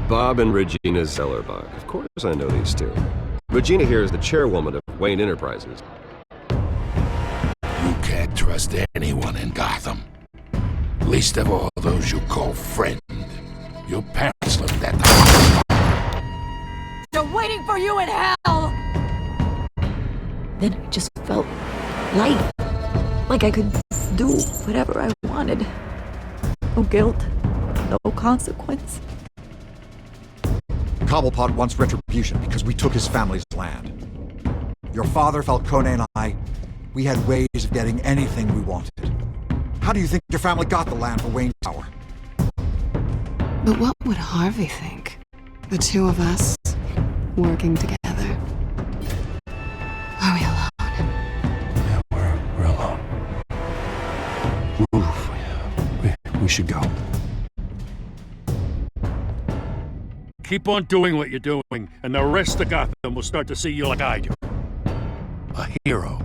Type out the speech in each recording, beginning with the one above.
Bob and Regina Zellerbach. Of course I know these two. Regina here is the chairwoman of Wayne Enterprises. You can't trust anyone in Gotham. Least of all those you call friend. Your parents left that. They're waiting for you in hell! Then I just felt light. Like I could do whatever I wanted. No guilt, no consequence. Cobblepot wants retribution because we took his family's land. Your father, Falcone, and I, we had ways of getting anything we wanted. How do you think your family got the land for Wayne Tower? But what would Harvey think? The two of us, working together. Are we alone? Yeah, we're alone. Move. We should go. Keep on doing what you're doing, and the rest of Gotham will start to see you like I do. A hero.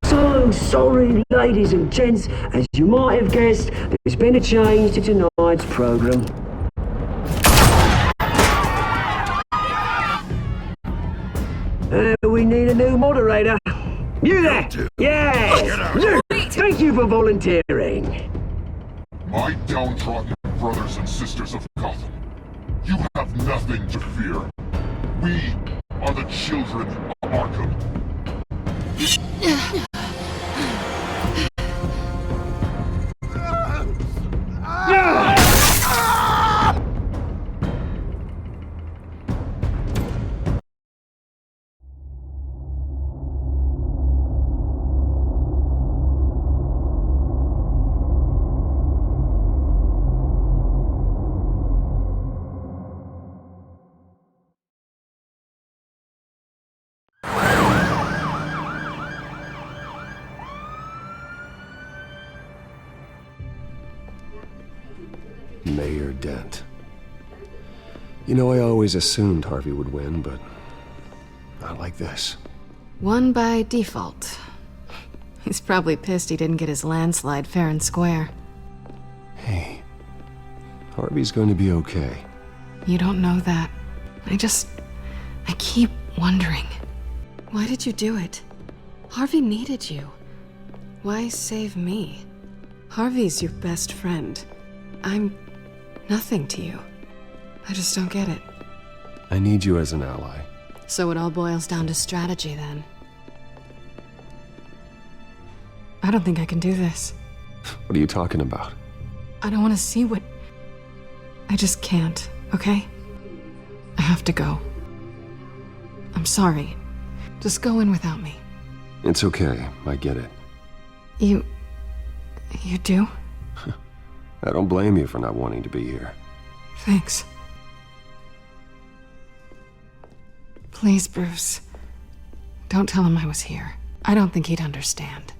So sorry, ladies and gents. As you might have guessed, there's been a change to tonight's program. We need a new moderator. You there? Yes! You! Thank you for volunteering. My downtrodden brothers and sisters of Gotham, you have nothing to fear. We are the children of Arkham. Mayor Dent. You know, I always assumed Harvey would win, but not like this. Won by default. He's probably pissed he didn't get his landslide fair and square. Hey, Harvey's going to be okay. You don't know that. I keep wondering. Why did you do it? Harvey needed you. Why save me? Harvey's your best friend. I'm nothing to you. I just don't get it. I need you as an ally. So it all boils down to strategy, then. I don't think I can do this. What are you talking about? I don't want to see what... I just can't, okay? I have to go. I'm sorry. Just go in without me. It's okay. I get it. You do? I don't blame you for not wanting to be here. Thanks. Please, Bruce. Don't tell him I was here. I don't think he'd understand.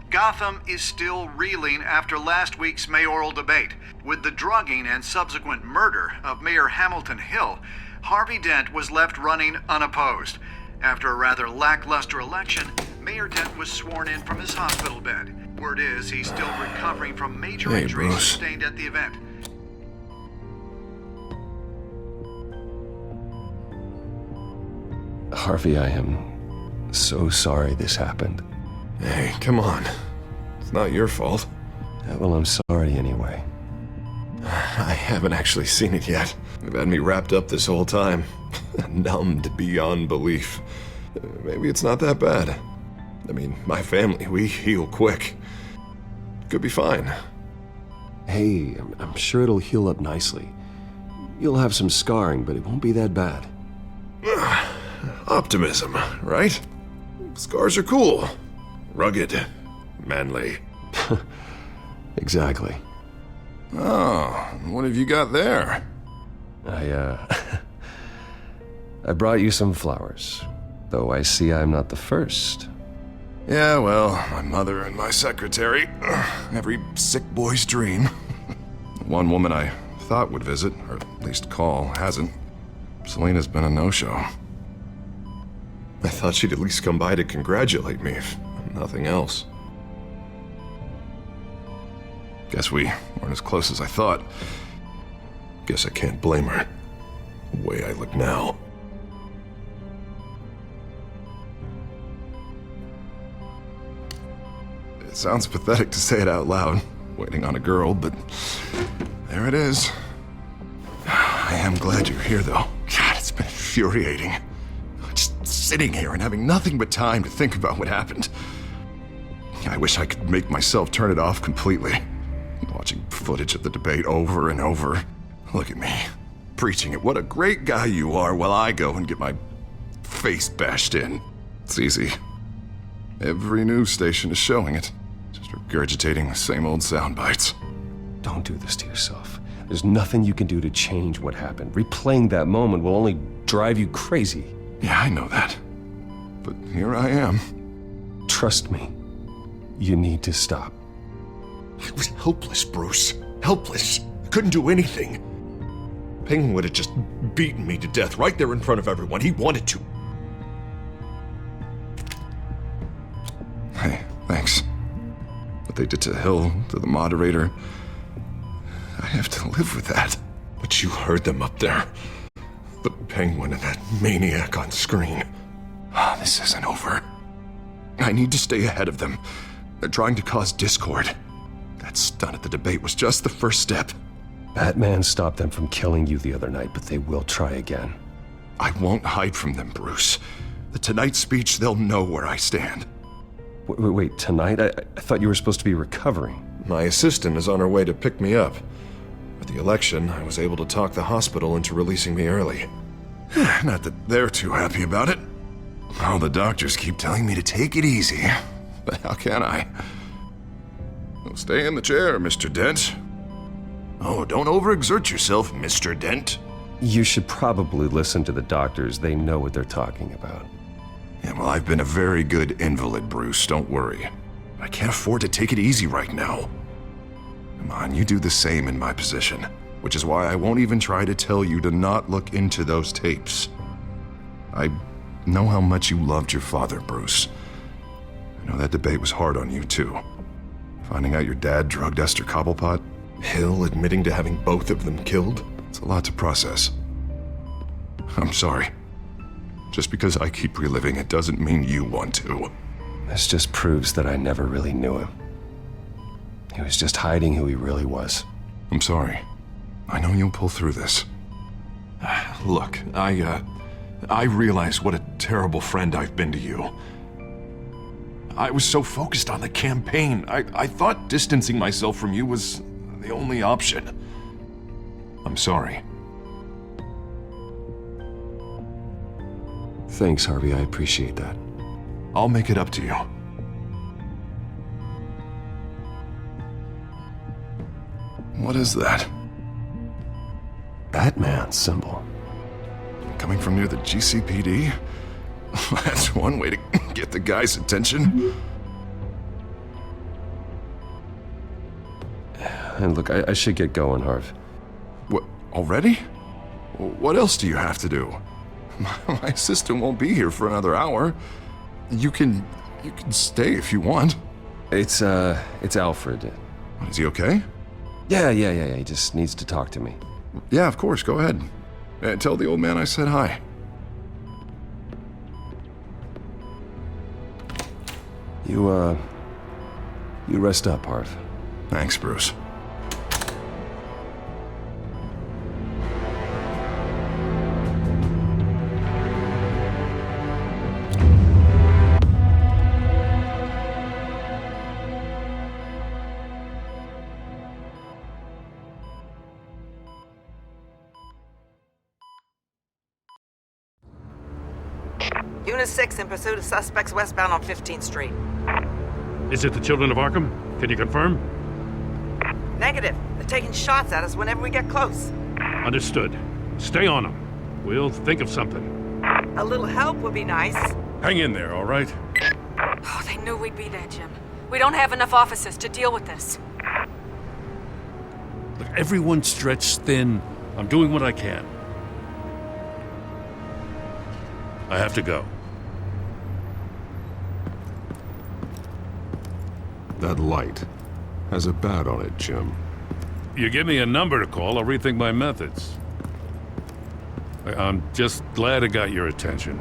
Gotham is still reeling after last week's mayoral debate. With the drugging and subsequent murder of Mayor Hamilton Hill, Harvey Dent was left running unopposed. After a rather lackluster election, Mayor Dent was sworn in from his hospital bed. Word is he's still recovering from major injuries sustained at the event. Harvey, I am so sorry this happened. Hey, come on. It's not your fault. Yeah, well, I'm sorry anyway. I haven't actually seen it yet. They've had me wrapped up this whole time. Numbed beyond belief. Maybe it's not that bad. I mean, my family, we heal quick. Could be fine. Hey, I'm sure it'll heal up nicely. You'll have some scarring, but it won't be that bad. Optimism, right? Scars are cool. Rugged. Manly. Exactly. Oh, what have you got there? I brought you some flowers. Though I see I'm not the first. Yeah, well, my mother and my secretary. Every sick boy's dream. One woman I thought would visit, or at least call, hasn't. Selena's been a no-show. I thought she'd at least come by to congratulate me, if nothing else. Guess we weren't as close as I thought. Guess I can't blame her. The way I look now. It sounds pathetic to say it out loud, waiting on a girl, but there it is. I am glad you're here, though. God, it's been infuriating. Just sitting here and having nothing but time to think about what happened. I wish I could make myself turn it off completely. Watching footage of the debate over and over. Look at me, preaching it. What a great guy you are, while I go and get my face bashed in. It's easy. Every news station is showing it. Just regurgitating the same old sound bites. Don't do this to yourself. There's nothing you can do to change what happened. Replaying that moment will only drive you crazy. Yeah, I know that. But here I am. Trust me. You need to stop. I was helpless, Bruce. Helpless. I couldn't do anything. Penguin would have just beaten me to death right there in front of everyone. He wanted to. Hey, thanks. What they did to Hill, to the moderator, I have to live with that. But you heard them up there. The Penguin and that maniac on screen. This isn't over. I need to stay ahead of them. They're trying to cause discord. That stunt at the debate was just the first step. Batman stopped them from killing you the other night, but they will try again. I won't hide from them, Bruce. The Tonight speech, they'll know where I stand. Wait, tonight? I thought you were supposed to be recovering. My assistant is on her way to pick me up. With the election, I was able to talk the hospital into releasing me early. Not that they're too happy about it. All the doctors keep telling me to take it easy. But how can I? Well, stay in the chair, Mr. Dent. Oh, don't overexert yourself, Mr. Dent. You should probably listen to the doctors. They know what they're talking about. Yeah, well, I've been a very good invalid, Bruce. Don't worry. I can't afford to take it easy right now. Come on, you do the same in my position. Which is why I won't even try to tell you to not look into those tapes. I know how much you loved your father, Bruce. I know that debate was hard on you, too. Finding out your dad drugged Esther Cobblepot, Hill admitting to having both of them killed. It's a lot to process. I'm sorry. Just because I keep reliving it doesn't mean you want to. This just proves that I never really knew him. He was just hiding who he really was. I'm sorry. I know you'll pull through this. Look, I realize what a terrible friend I've been to you. I was so focused on the campaign. I thought distancing myself from you was the only option. I'm sorry. Thanks, Harvey. I appreciate that. I'll make it up to you. What is that? Batman symbol. Coming from near the GCPD? That's one way to get the guy's attention. And look, I should get going, Harv. What, already? What else do you have to do? My assistant won't be here for another hour. You can stay if you want. It's Alfred. Is he okay? Yeah. He just needs to talk to me. Yeah, of course. Go ahead. Tell the old man I said hi. You rest up, Harv. Thanks, Bruce. Unit 6 in pursuit of suspects westbound on 15th Street. Is it the Children of Arkham? Can you confirm? Negative. They're taking shots at us whenever we get close. Understood. Stay on them. We'll think of something. A little help would be nice. Hang in there, all right? Oh, they knew we'd be there, Jim. We don't have enough officers to deal with this. Look, everyone's stretched thin. I'm doing what I can. I have to go. That light. Has a bat on it, Jim. You give me a number to call, I'll rethink my methods. I'm just glad it got your attention.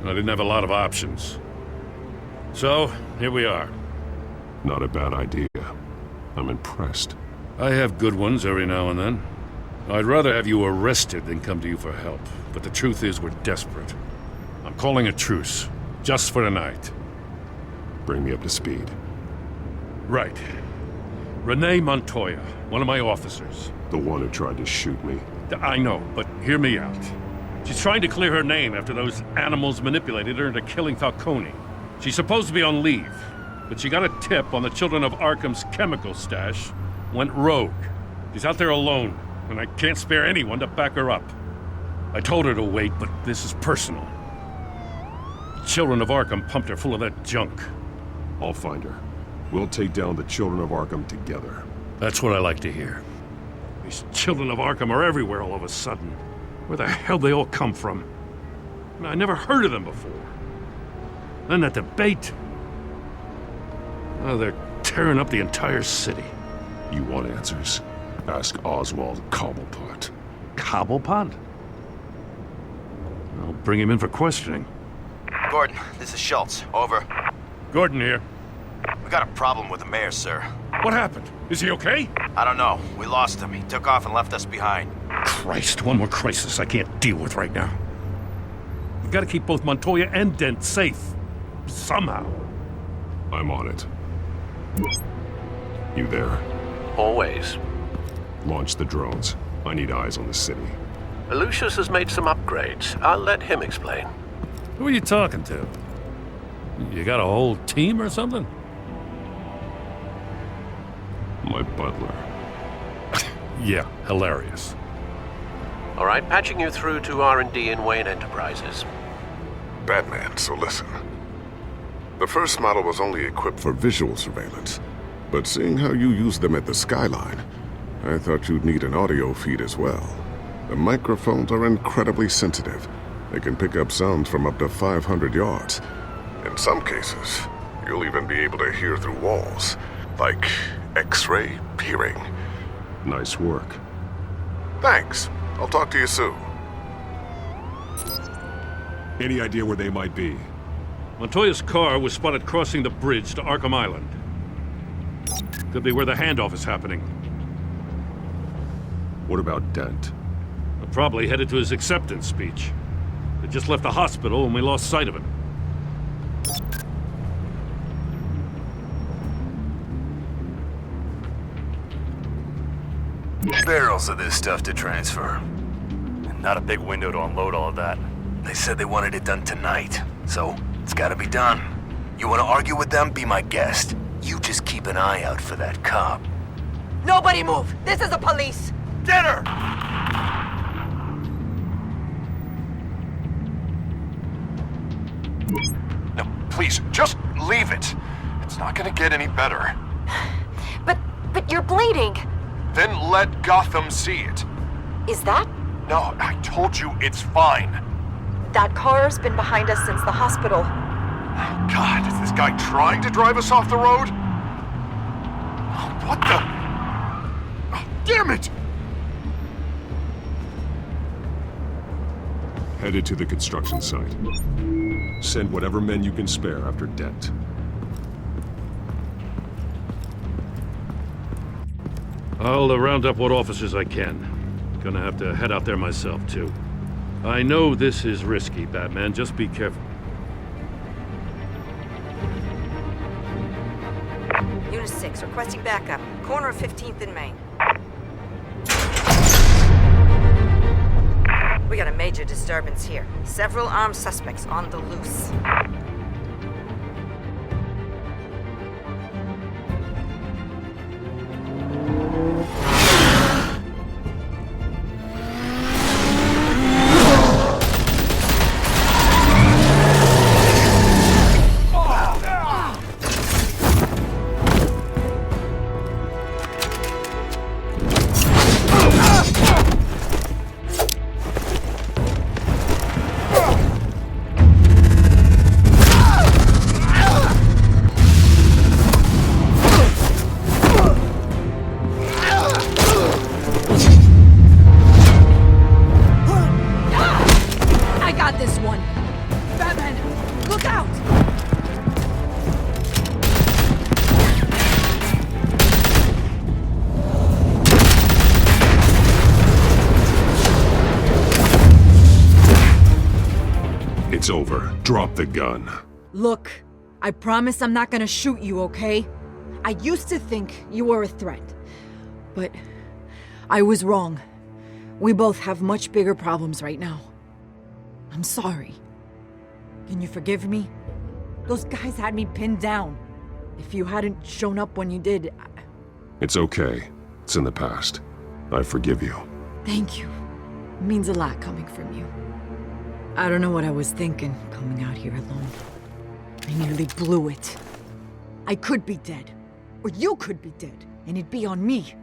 I didn't have a lot of options. So, here we are. Not a bad idea. I'm impressed. I have good ones every now and then. I'd rather have you arrested than come to you for help. But the truth is, we're desperate. I'm calling a truce. Just for tonight. Bring me up to speed. Right. Renee Montoya, one of my officers. The one who tried to shoot me. I know, but hear me out. She's trying to clear her name after those animals manipulated her into killing Falcone. She's supposed to be on leave, but she got a tip on the Children of Arkham's chemical stash, went rogue. She's out there alone, and I can't spare anyone to back her up. I told her to wait, but this is personal. The Children of Arkham pumped her full of that junk. I'll find her. We'll take down the Children of Arkham together. That's what I like to hear. These Children of Arkham are everywhere all of a sudden. Where the hell they all come from? I never heard of them before. Then that debate. Oh, they're tearing up the entire city. You want answers? Ask Oswald Cobblepot. Cobblepot? I'll bring him in for questioning. Gordon, this is Schultz. Over. Gordon here. We got a problem with the mayor, sir. What happened? Is he okay? I don't know. We lost him. He took off and left us behind. Christ, one more crisis I can't deal with right now. We've got to keep both Montoya and Dent safe. Somehow. I'm on it. You there? Always. Launch the drones. I need eyes on the city. Lucius has made some upgrades. I'll let him explain. Who are you talking to? You got a whole team or something? My butler. Yeah, hilarious. All right, patching you through to R&D in Wayne Enterprises. Batman, so listen. The first model was only equipped for visual surveillance, but seeing how you use them at the Skyline, I thought you'd need an audio feed as well. The microphones are incredibly sensitive. They can pick up sounds from up to 500 yards. In some cases, you'll even be able to hear through walls, like X-ray peering. Nice work. Thanks. I'll talk to you soon. Any idea where they might be? Montoya's car was spotted crossing the bridge to Arkham Island. Could be where the handoff is happening. What about Dent? Probably headed to his acceptance speech. They just left the hospital and we lost sight of him. Barrels of this stuff to transfer. And not a big window to unload all of that. They said they wanted it done tonight, so it's gotta be done. You wanna argue with them? Be my guest. You just keep an eye out for that cop. Nobody move! This is the police! Get her! No, please, just leave it. It's not gonna get any better. But you're bleeding. Then let Gotham see it. Is that? No, I told you it's fine. That car's been behind us since the hospital. Oh, God, is this guy trying to drive us off the road? Oh, what the? Oh, damn it! Headed to the construction site. Send whatever men you can spare after Dent. I'll round up what officers I can. Gonna have to head out there myself, too. I know this is risky, Batman. Just be careful. Unit 6, requesting backup. Corner of 15th and Main. We got a major disturbance here. Several armed suspects on the loose. It's over. Drop the gun. Look, I promise I'm not gonna shoot you, okay? I used to think you were a threat, but I was wrong. We both have much bigger problems right now. I'm sorry. Can you forgive me? Those guys had me pinned down. If you hadn't shown up when you did, It's okay. It's in the past. I forgive you. Thank you. It means a lot coming from you. I don't know what I was thinking, coming out here alone. I nearly blew it. I could be dead. Or you could be dead, and it'd be on me.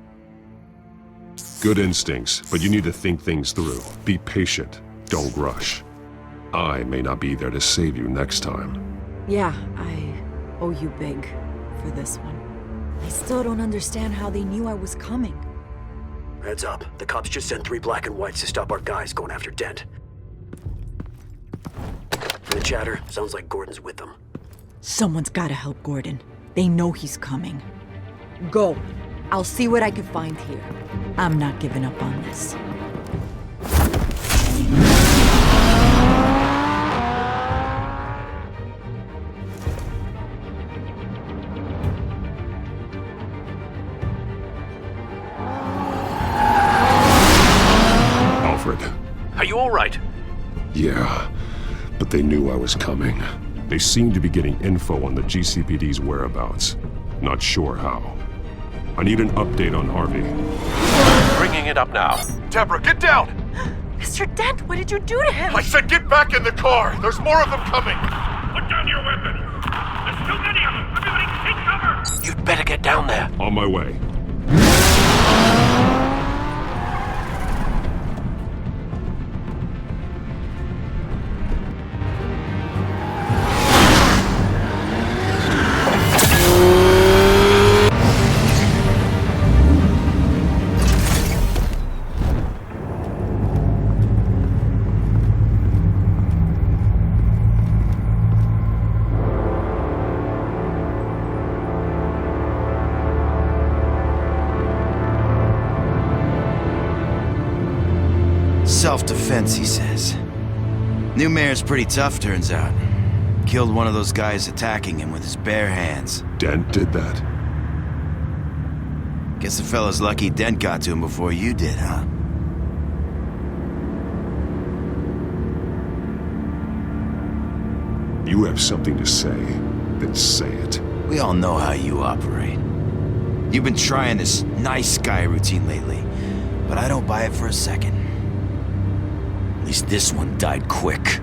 Good instincts, but you need to think things through. Be patient. Don't rush. I may not be there to save you next time. Yeah, I owe you big for this one. I still don't understand how they knew I was coming. Heads up. The cops just sent 3 black and whites to stop our guys going after Dent. The chatter sounds like Gordon's with them. Someone's gotta help Gordon. They know he's coming. Go. I'll see what I can find here. I'm not giving up on this. Alfred. Are you all right? Yeah, but they knew I was coming. They seem to be getting info on the GCPD's whereabouts. Not sure how. I need an update on Harvey. Bringing it up now. Deborah, get down! Mr. Dent, what did you do to him? I said get back in the car! There's more of them coming! Put down your weapon! There's too many of them! Everybody take cover! You'd better get down there. On my way. Self-defense, he says. New mayor's pretty tough, turns out. Killed one of those guys attacking him with his bare hands. Dent did that? Guess the fella's lucky Dent got to him before you did, huh? You have something to say, then say it. We all know how you operate. You've been trying this nice guy routine lately, but I don't buy it for a second. At least this one died quick.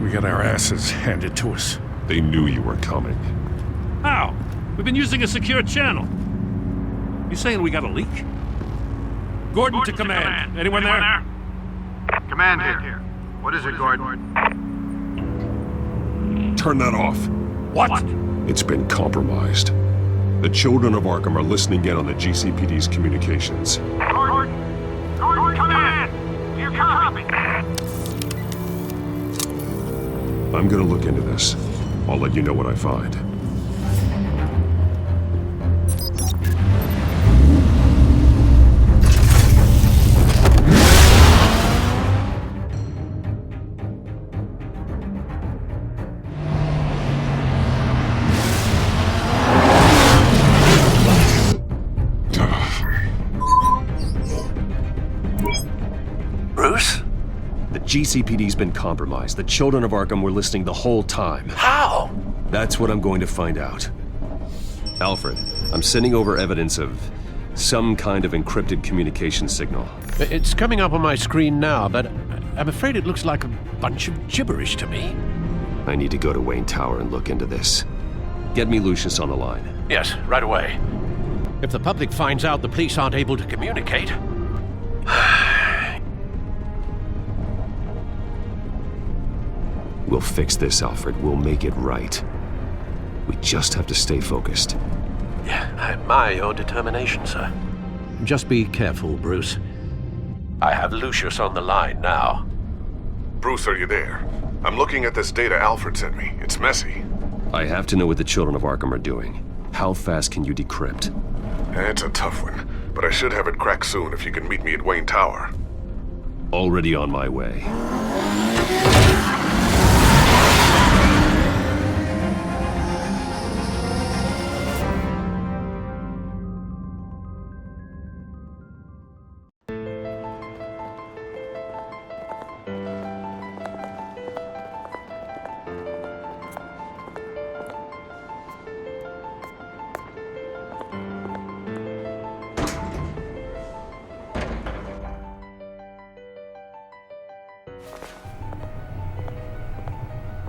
We got our asses handed to us. They knew you were coming. How? We've been using a secure channel. You saying we got a leak? Gordon to command. Anyone there? Command here. What is it, Gordon? Turn that off. What? It's been compromised. The children of Arkham are listening in on the GCPD's communications. Gordon, command! Do you copy? I'm gonna look into this. I'll let you know what I find. Bruce? The GCPD's been compromised. The children of Arkham were listening the whole time. How? That's what I'm going to find out. Alfred, I'm sending over evidence of some kind of encrypted communication signal. It's coming up on my screen now, but I'm afraid it looks like a bunch of gibberish to me. I need to go to Wayne Tower and look into this. Get me Lucius on the line. Yes, right away. If the public finds out the police aren't able to communicate... We'll fix this, Alfred. We'll make it right. We just have to stay focused. Yeah, I admire your determination, sir. Just be careful, Bruce. I have Lucius on the line now. Bruce, are you there? I'm looking at this data Alfred sent me. It's messy. I have to know what the children of Arkham are doing. How fast can you decrypt? It's a tough one, but I should have it cracked soon if you can meet me at Wayne Tower. Already on my way.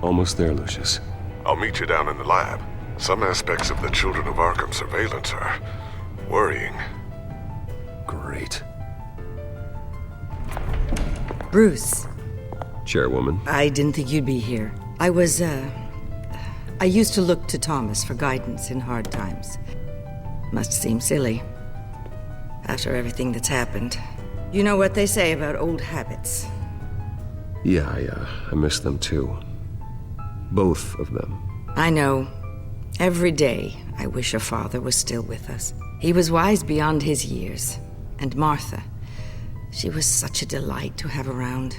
Almost there, Lucius. I'll meet you down in the lab. Some aspects of the Children of Arkham surveillance are worrying. Great. Bruce. Chairwoman. I didn't think you'd be here. I used to look to Thomas for guidance in hard times. Must seem silly. After everything that's happened. You know what they say about old habits. Yeah, I miss them too. Both of them. I know. Every day, I wish your father was still with us. He was wise beyond his years. And Martha, she was such a delight to have around.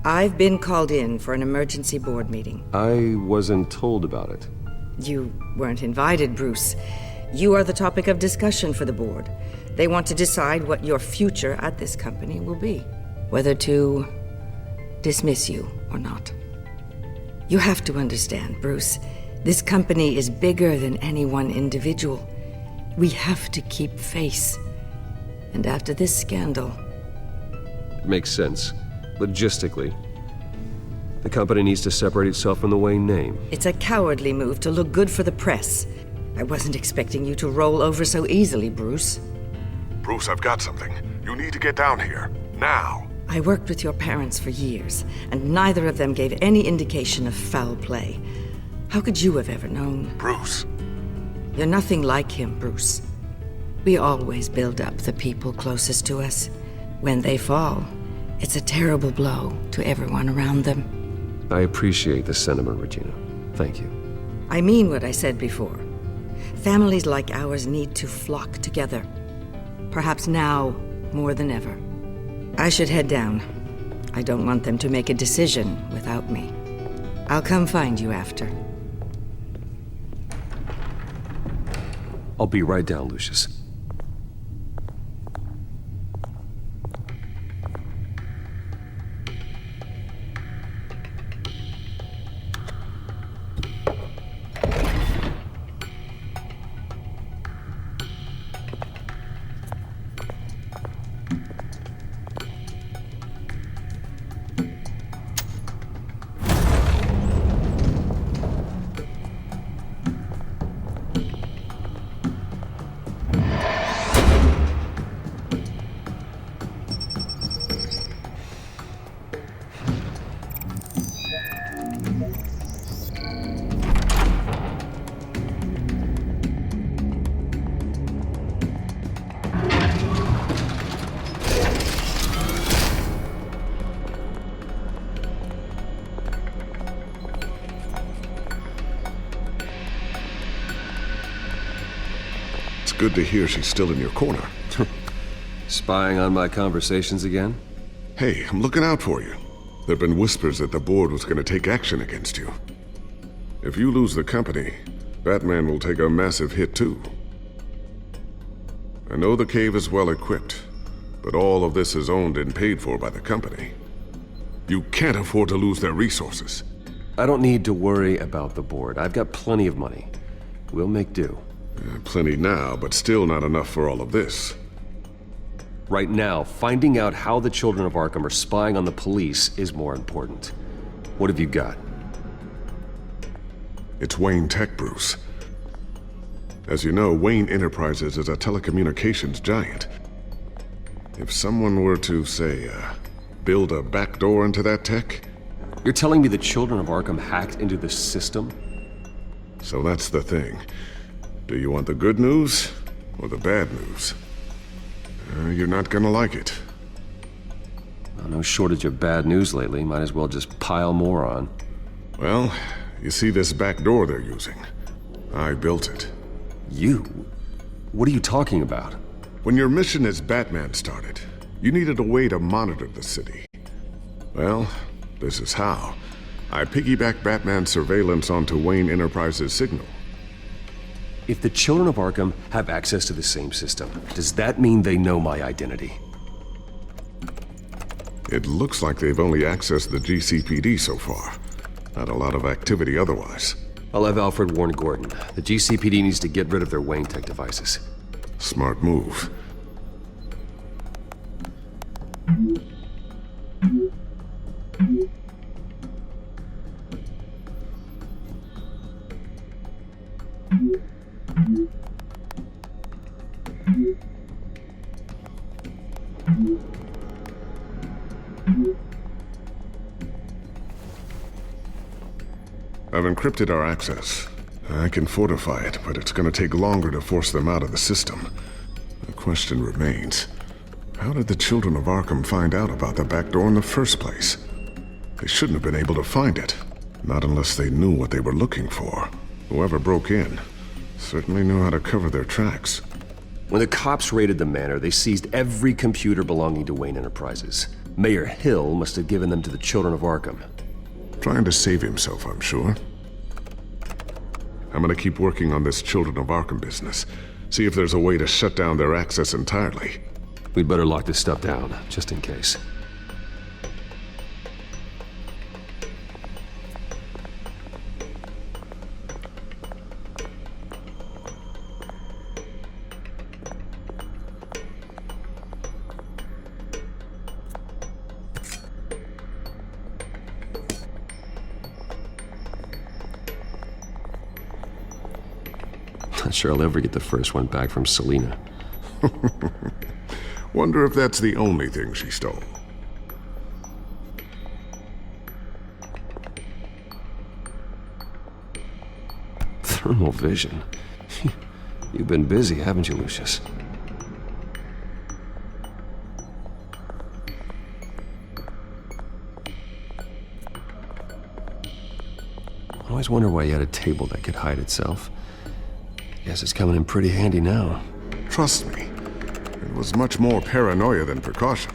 I've been called in for an emergency board meeting. I wasn't told about it. You weren't invited, Bruce. You are the topic of discussion for the board. They want to decide what your future at this company will be. Whether to dismiss you or not. You have to understand, Bruce. This company is bigger than any one individual. We have to keep face. And after this scandal... It makes sense. Logistically. The company needs to separate itself from the Wayne name. It's a cowardly move to look good for the press. I wasn't expecting you to roll over so easily, Bruce. Bruce, I've got something. You need to get down here. Now. I worked with your parents for years, and neither of them gave any indication of foul play. How could you have ever known? Bruce. You're nothing like him, Bruce. We always build up the people closest to us. When they fall, it's a terrible blow to everyone around them. I appreciate the sentiment, Regina. Thank you. I mean what I said before. Families like ours need to flock together. Perhaps now more than ever. I should head down. I don't want them to make a decision without me. I'll come find you after. I'll be right down, Lucius. Good to hear she's still in your corner. Spying on my conversations again? Hey, I'm looking out for you. There've been whispers that the board was going to take action against you. If you lose the company, Batman will take a massive hit too. I know the cave is well equipped, but all of this is owned and paid for by the company. You can't afford to lose their resources. I don't need to worry about the board. I've got plenty of money. We'll make do. Plenty now, but still not enough for all of this. Right now, finding out how the Children of Arkham are spying on the police is more important. What have you got? It's Wayne Tech, Bruce. As you know, Wayne Enterprises is a telecommunications giant. If someone were to, say, build a backdoor into that tech... You're telling me the Children of Arkham hacked into the system? So that's the thing. Do you want the good news or the bad news? You're not gonna like it. Well, no shortage of bad news lately. Might as well just pile more on. Well, you see this back door they're using? I built it. You? What are you talking about? When your mission as Batman started, you needed a way to monitor the city. Well, this is how. I piggybacked Batman's surveillance onto Wayne Enterprises' signal. If the children of Arkham have access to the same system, does that mean they know my identity? It looks like they've only accessed the GCPD so far. Not a lot of activity otherwise. I'll have Alfred warn Gordon. The GCPD needs to get rid of their Wayne Tech devices. Smart move. I've encrypted our access. I can fortify it, but it's gonna take longer to force them out of the system. The question remains, how did the children of Arkham find out about the back door in the first place? They shouldn't have been able to find it. Not unless they knew what they were looking for. Whoever broke in certainly knew how to cover their tracks. When the cops raided the manor, they seized every computer belonging to Wayne Enterprises. Mayor Hill must have given them to the children of Arkham. Trying to save himself, I'm sure. I'm gonna keep working on this Children of Arkham business. See if there's a way to shut down their access entirely. We'd better lock this stuff down, just in case. Not sure I'll ever get the first one back from Selina. Wonder if that's the only thing she stole. Thermal vision. You've been busy, haven't you, Lucius? I always wonder why you had a table that could hide itself. Guess it's coming in pretty handy now. Trust me, it was much more paranoia than precaution.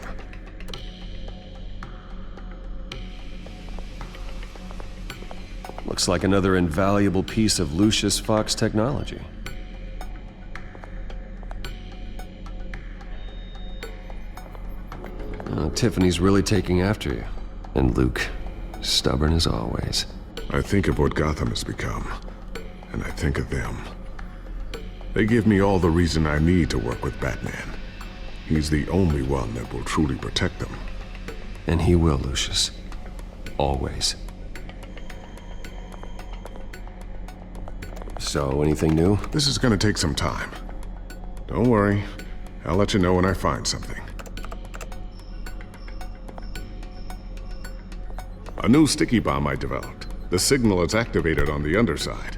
Looks like another invaluable piece of Lucius Fox technology. Tiffany's really taking after you. And Luke, stubborn as always. I think of what Gotham has become, and I think of them. They give me all the reason I need to work with Batman. He's the only one that will truly protect them. And he will, Lucius. Always. So, anything new? This is gonna take some time. Don't worry. I'll let you know when I find something. A new sticky bomb I developed. The signal is activated on the underside.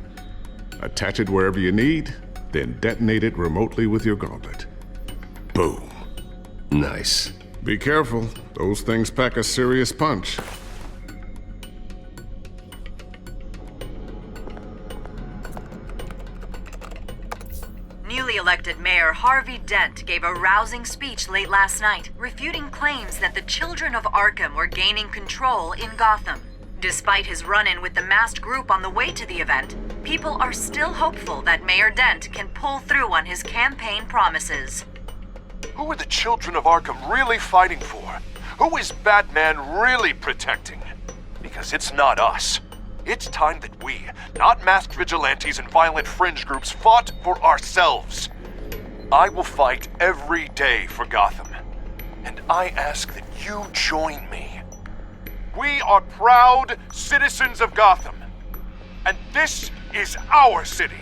Attach it wherever you need, then detonate it remotely with your gauntlet. Boom. Nice. Be careful. Those things pack a serious punch. Newly elected Mayor Harvey Dent gave a rousing speech late last night, refuting claims that the children of Arkham were gaining control in Gotham. Despite his run-in with the masked group on the way to the event, people are still hopeful that Mayor Dent can pull through on his campaign promises. Who are the children of Arkham really fighting for? Who is Batman really protecting? Because it's not us. It's time that we, not masked vigilantes and violent fringe groups, fought for ourselves. I will fight every day for Gotham. And I ask that you join me. We are proud citizens of Gotham. And this is our city.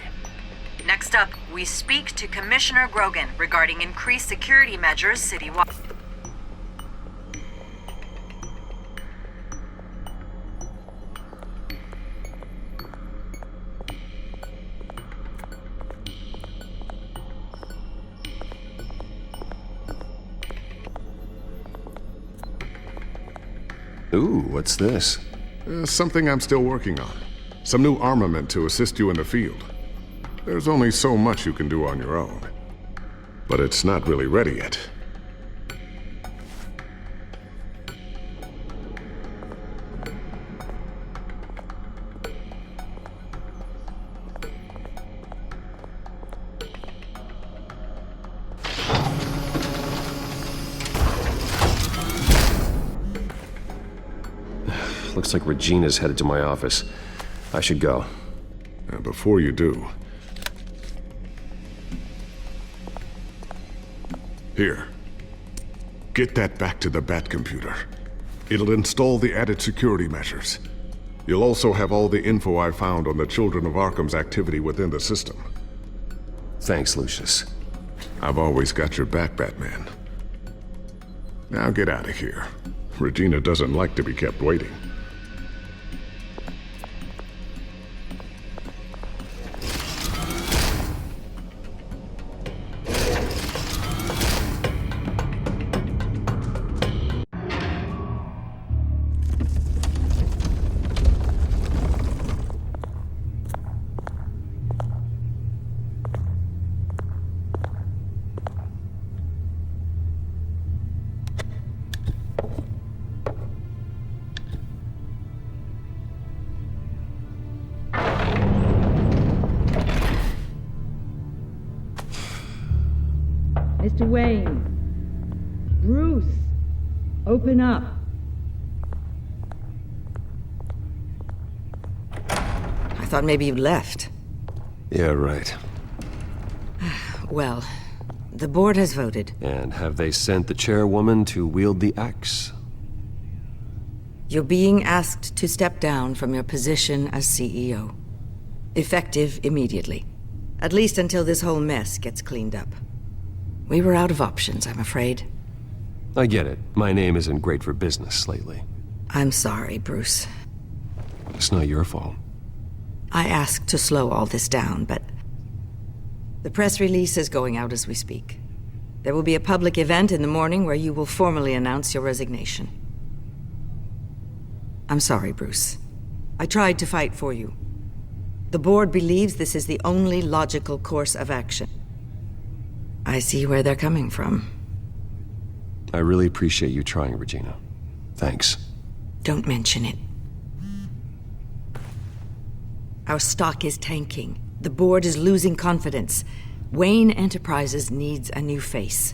Next up, we speak to Commissioner Grogan regarding increased security measures citywide. Ooh, what's this? Something I'm still working on. Some new armament to assist you in the field. There's only so much you can do on your own. but it's not really ready yet. Looks like Regina's headed to my office. I should go. And before you do... Here. Get that back to the Bat computer. It'll install the added security measures. You'll also have all the info I found on the Children of Arkham's activity within the system. Thanks, Lucius. I've always got your back, Batman. Now get out of here. Regina doesn't like to be kept waiting. Mr. Wayne. Bruce. Open up. I thought maybe you'd left. Yeah, right. Well, the board has voted. And have they sent the chairwoman to wield the axe? You're being asked to step down from your position as CEO. Effective immediately. At least until this whole mess gets cleaned up. We were out of options, I'm afraid. I get it. My name isn't great for business lately. I'm sorry, Bruce. It's not your fault. I asked to slow all this down, but... the press release is going out as we speak. There will be a public event in the morning where you will formally announce your resignation. I'm sorry, Bruce. I tried to fight for you. The board believes this is the only logical course of action. I see where they're coming from. I really appreciate you trying, Regina. Thanks. Don't mention it. Our stock is tanking. The board is losing confidence. Wayne Enterprises needs a new face.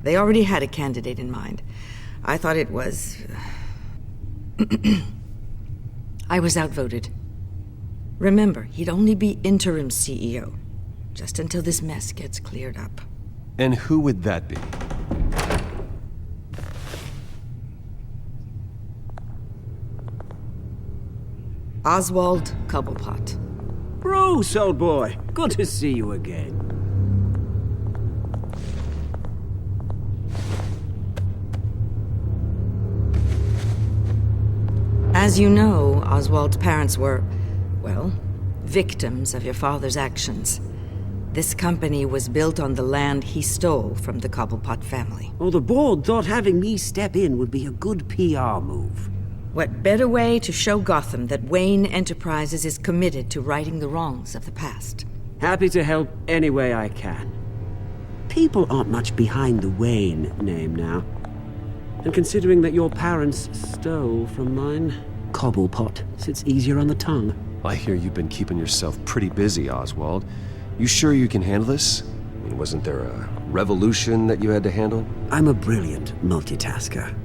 They already had a candidate in mind. I thought it was... I was outvoted. Remember, he'd only be interim CEO, just until this mess gets cleared up. And who would that be? Oswald Cobblepot. Bruce, old boy. Good to see you again. As you know, Oswald's parents were, well, victims of your father's actions. This company was built on the land he stole from the Cobblepot family. Well, the board thought having me step in would be a good PR move. What better way to show Gotham that Wayne Enterprises is committed to righting the wrongs of the past? Happy to help any way I can. People aren't much behind the Wayne name now. And considering that your parents stole from mine, Cobblepot sits easier on the tongue. I hear you've been keeping yourself pretty busy, Oswald. You sure you can handle this? I mean, wasn't there a revolution that you had to handle? I'm a brilliant multitasker.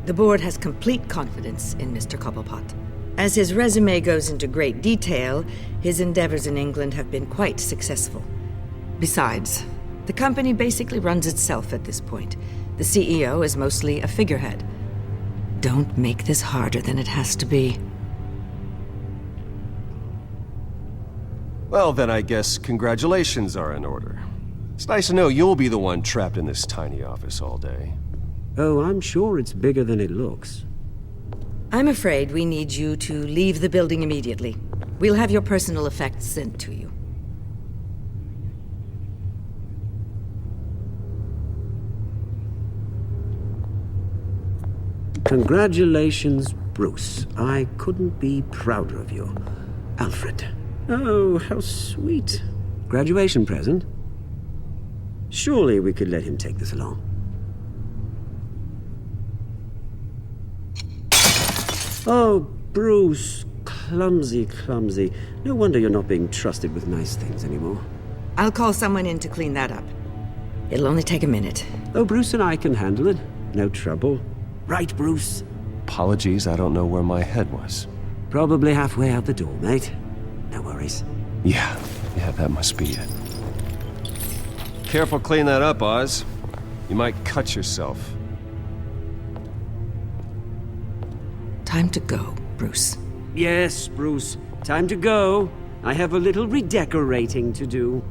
The board has complete confidence in Mr. Cobblepot. As his resume goes into great detail, his endeavors in England have been quite successful. Besides, the company basically runs itself at this point. The CEO is mostly a figurehead. Don't make this harder than it has to be. Well, then I guess congratulations are in order. It's nice to know you'll be the one trapped in this tiny office all day. Oh, I'm sure it's bigger than it looks. I'm afraid we need you to leave the building immediately. We'll have your personal effects sent to you. Congratulations, Bruce. I couldn't be prouder of you. Alfred. Oh, how sweet. Graduation present? Surely we could let him take this along. Oh, Bruce. Clumsy, clumsy. No wonder you're not being trusted with nice things anymore. I'll call someone in to clean that up. It'll only take a minute. Oh, Bruce and I can handle it. No trouble. Right, Bruce? Apologies, I don't know where my head was. Probably halfway out the door, mate. No worries. Yeah, that must be it. Careful cleaning that up, Oz. You might cut yourself. Time to go, Bruce. Yes, Bruce. Time to go. I have a little redecorating to do.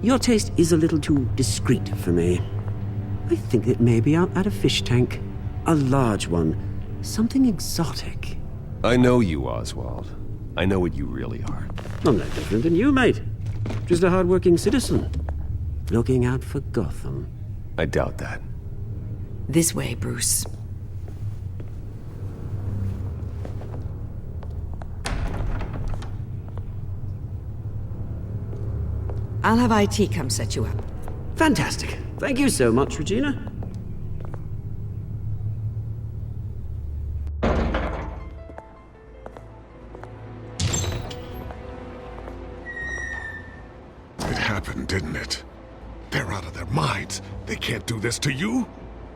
Your taste is a little too discreet for me. I think it may be out at a fish tank. A large one. Something exotic. I know you, Oswald. I know what you really are. I'm no different than you, mate. Just a hard-working citizen. Looking out for Gotham. I doubt that. This way, Bruce. I'll have IT come set you up. Fantastic. Thank you so much, Regina. It happened, didn't it? They're out of their minds. They can't do this to you.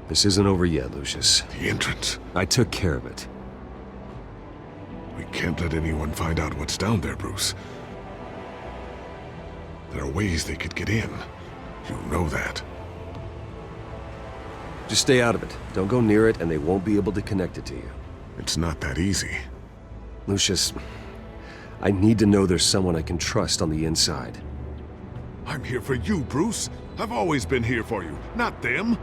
This isn't over yet, Lucius. The entrance. I took care of it. We can't let anyone find out what's down there, Bruce. There are ways they could get in. You know that. Just stay out of it. Don't go near it, and they won't be able to connect it to you. It's not that easy. Lucius, I need to know there's someone I can trust on the inside. I'm here for you, Bruce. I've always been here for you, not them.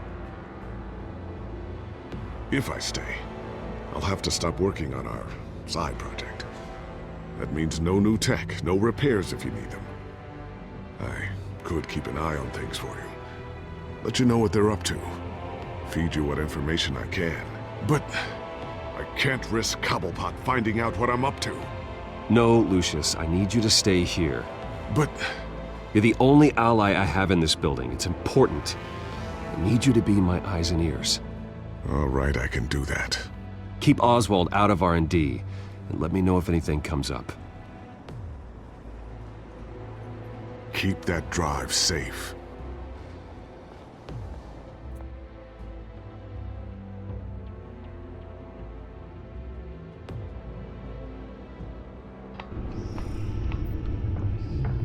If I stay, I'll have to stop working on our side project. That means no new tech, no repairs if you need them. I could keep an eye on things for you. Let you know what they're up to. Feed you what information I can. But I can't risk Cobblepot finding out what I'm up to. No, Lucius, I need you to stay here. But you're the only ally I have in this building. It's important. I need you to be my eyes and ears. All right, I can do that. Keep Oswald out of R&D, and let me know if anything comes up. Keep that drive safe.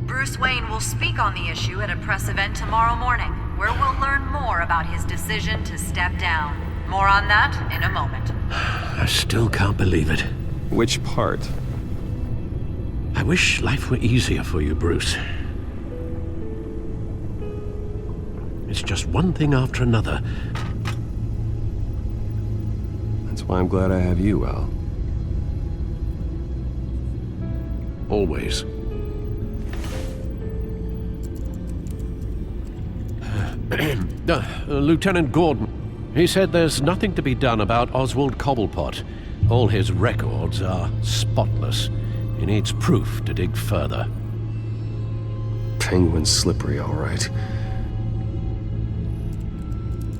Bruce Wayne will speak on the issue at a press event tomorrow morning, where we'll learn more about his decision to step down. More on that in a moment. I still can't believe it. Which part? I wish life were easier for you, Bruce. It's just one thing after another. That's why I'm glad I have you, Al. Always. Lieutenant Gordon. He said there's nothing to be done about Oswald Cobblepot. All his records are spotless. He needs proof to dig further. Penguin's slippery, all right.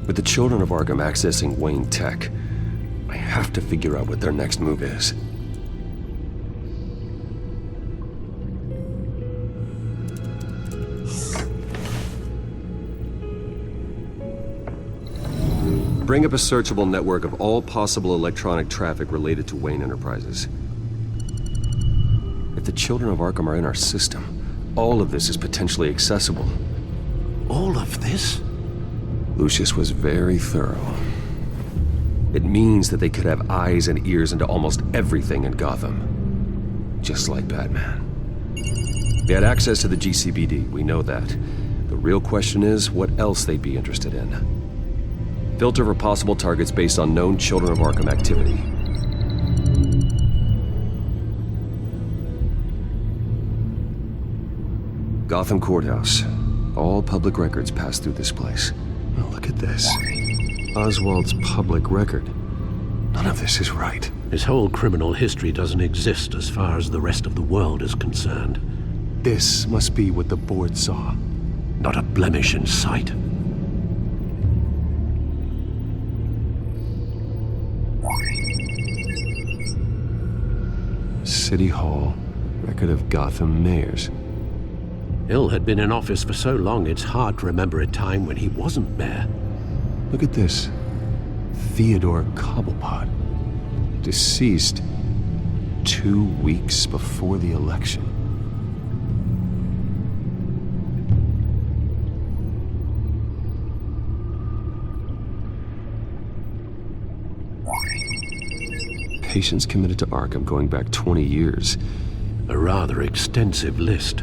With the children of Arkham accessing Wayne Tech, I have to figure out what their next move is. Bring up a searchable network of all possible electronic traffic related to Wayne Enterprises. If the children of Arkham are in our system, all of this is potentially accessible. All of this? Lucius was very thorough. It means that they could have eyes and ears into almost everything in Gotham. Just like Batman. They had access to the GCPD, we know that. The real question is what else they'd be interested in. Filter for possible targets based on known Children of Arkham activity. Gotham Courthouse. All public records pass through this place. Oh, look at this. Oswald's public record. None of this is right. His whole criminal history doesn't exist as far as the rest of the world is concerned. This must be what the board saw. Not a blemish in sight. City Hall. Record of Gotham mayors. Hill had been in office for so long it's hard to remember a time when he wasn't mayor. Look at this. Theodore Cobblepot. Deceased 2 weeks before the election. Patients committed to Arkham going back 20 years. A rather extensive list.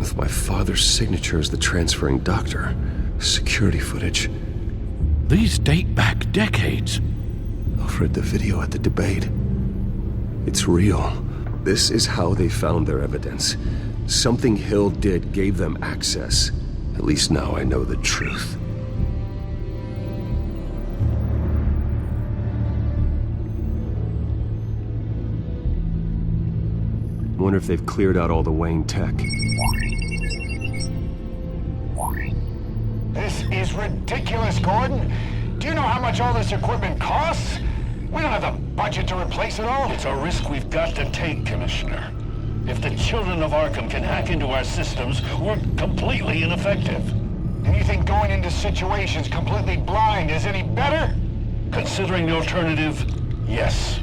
With my father's signature as the transferring doctor. Security footage. These date back decades. I've read the video at the debate. It's real. This is how they found their evidence. Something Hill did gave them access. At least now I know the truth. Wonder if they've cleared out all the Wayne tech. This is ridiculous, Gordon. Do you know how much all this equipment costs? We don't have the budget to replace it all. It's a risk we've got to take, Commissioner. If the children of Arkham can hack into our systems, we're completely ineffective. And you think going into situations completely blind is any better? Considering the alternative, yes.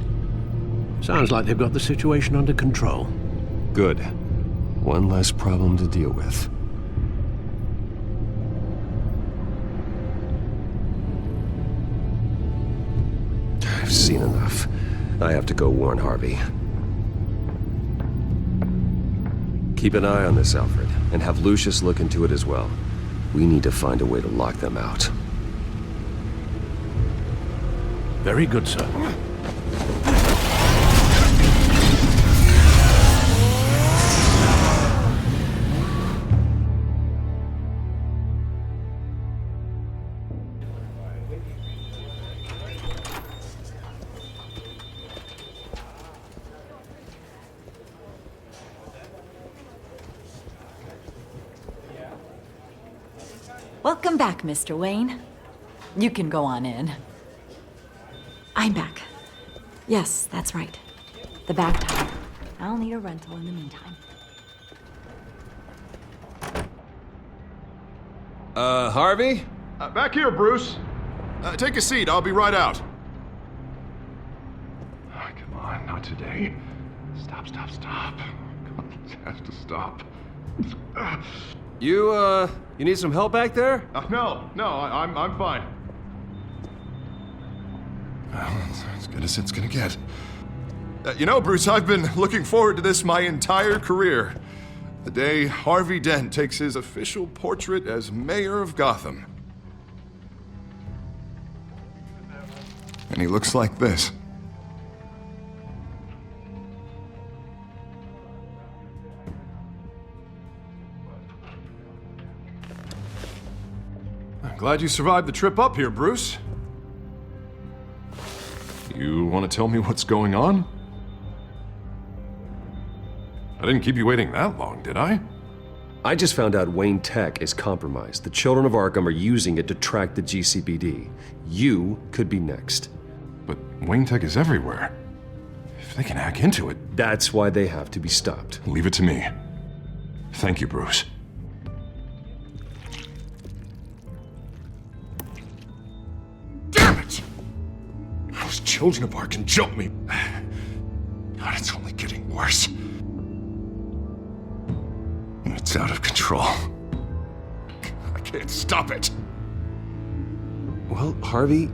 Sounds like they've got the situation under control. Good. One less problem to deal with. I've seen enough. I have to go warn Harvey. Keep an eye on this, Alfred, and have Lucius look into it as well. We need to find a way to lock them out. Very good, sir. Welcome back, Mr. Wayne. You can go on in. I'm back. Yes, that's right. The back tire. I'll need a rental in the meantime. Harvey? Back here, Bruce. Take a seat, I'll be right out. Oh, come on, not today. Stop. Come on, this has to stop. You need some help back there? No, I'm fine. Well, it's as good as it's gonna get. You know, Bruce, I've been looking forward to this my entire career. The day Harvey Dent takes his official portrait as mayor of Gotham. And he looks like this. I'm glad you survived the trip up here, Bruce. You want to tell me what's going on? I didn't keep you waiting that long, did I? I just found out Wayne Tech is compromised. The children of Arkham are using it to track the GCPD. You could be next. But Wayne Tech is everywhere. If they can hack into it... That's why they have to be stopped. Leave it to me. Thank you, Bruce. Damn it! Those children of Arkham jumped me. God, it's only getting worse. It's out of control. I can't stop it. Well, Harvey,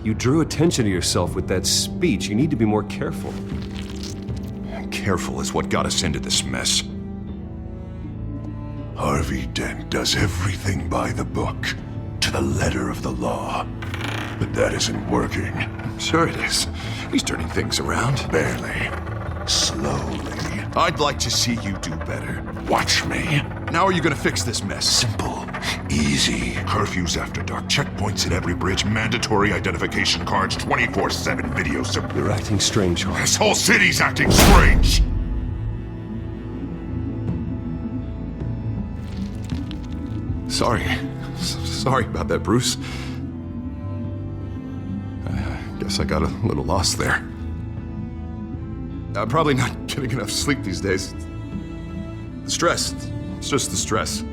you drew attention to yourself with that speech. You need to be more careful. Careful is what got us into this mess. Harvey Dent does everything by the book, to the letter of the law. But that isn't working. Sure it is. He's turning things around. Barely. Slowly. I'd like to see you do better. Watch me. Now are you gonna fix this mess? Simple. Easy. Curfews after dark, checkpoints at every bridge, mandatory identification cards, 24/7 video support. You're acting strange, Harvey. This whole city's acting strange! Sorry about that, Bruce. I guess I got a little lost there. I'm probably not getting enough sleep these days. The stress. It's just the stress.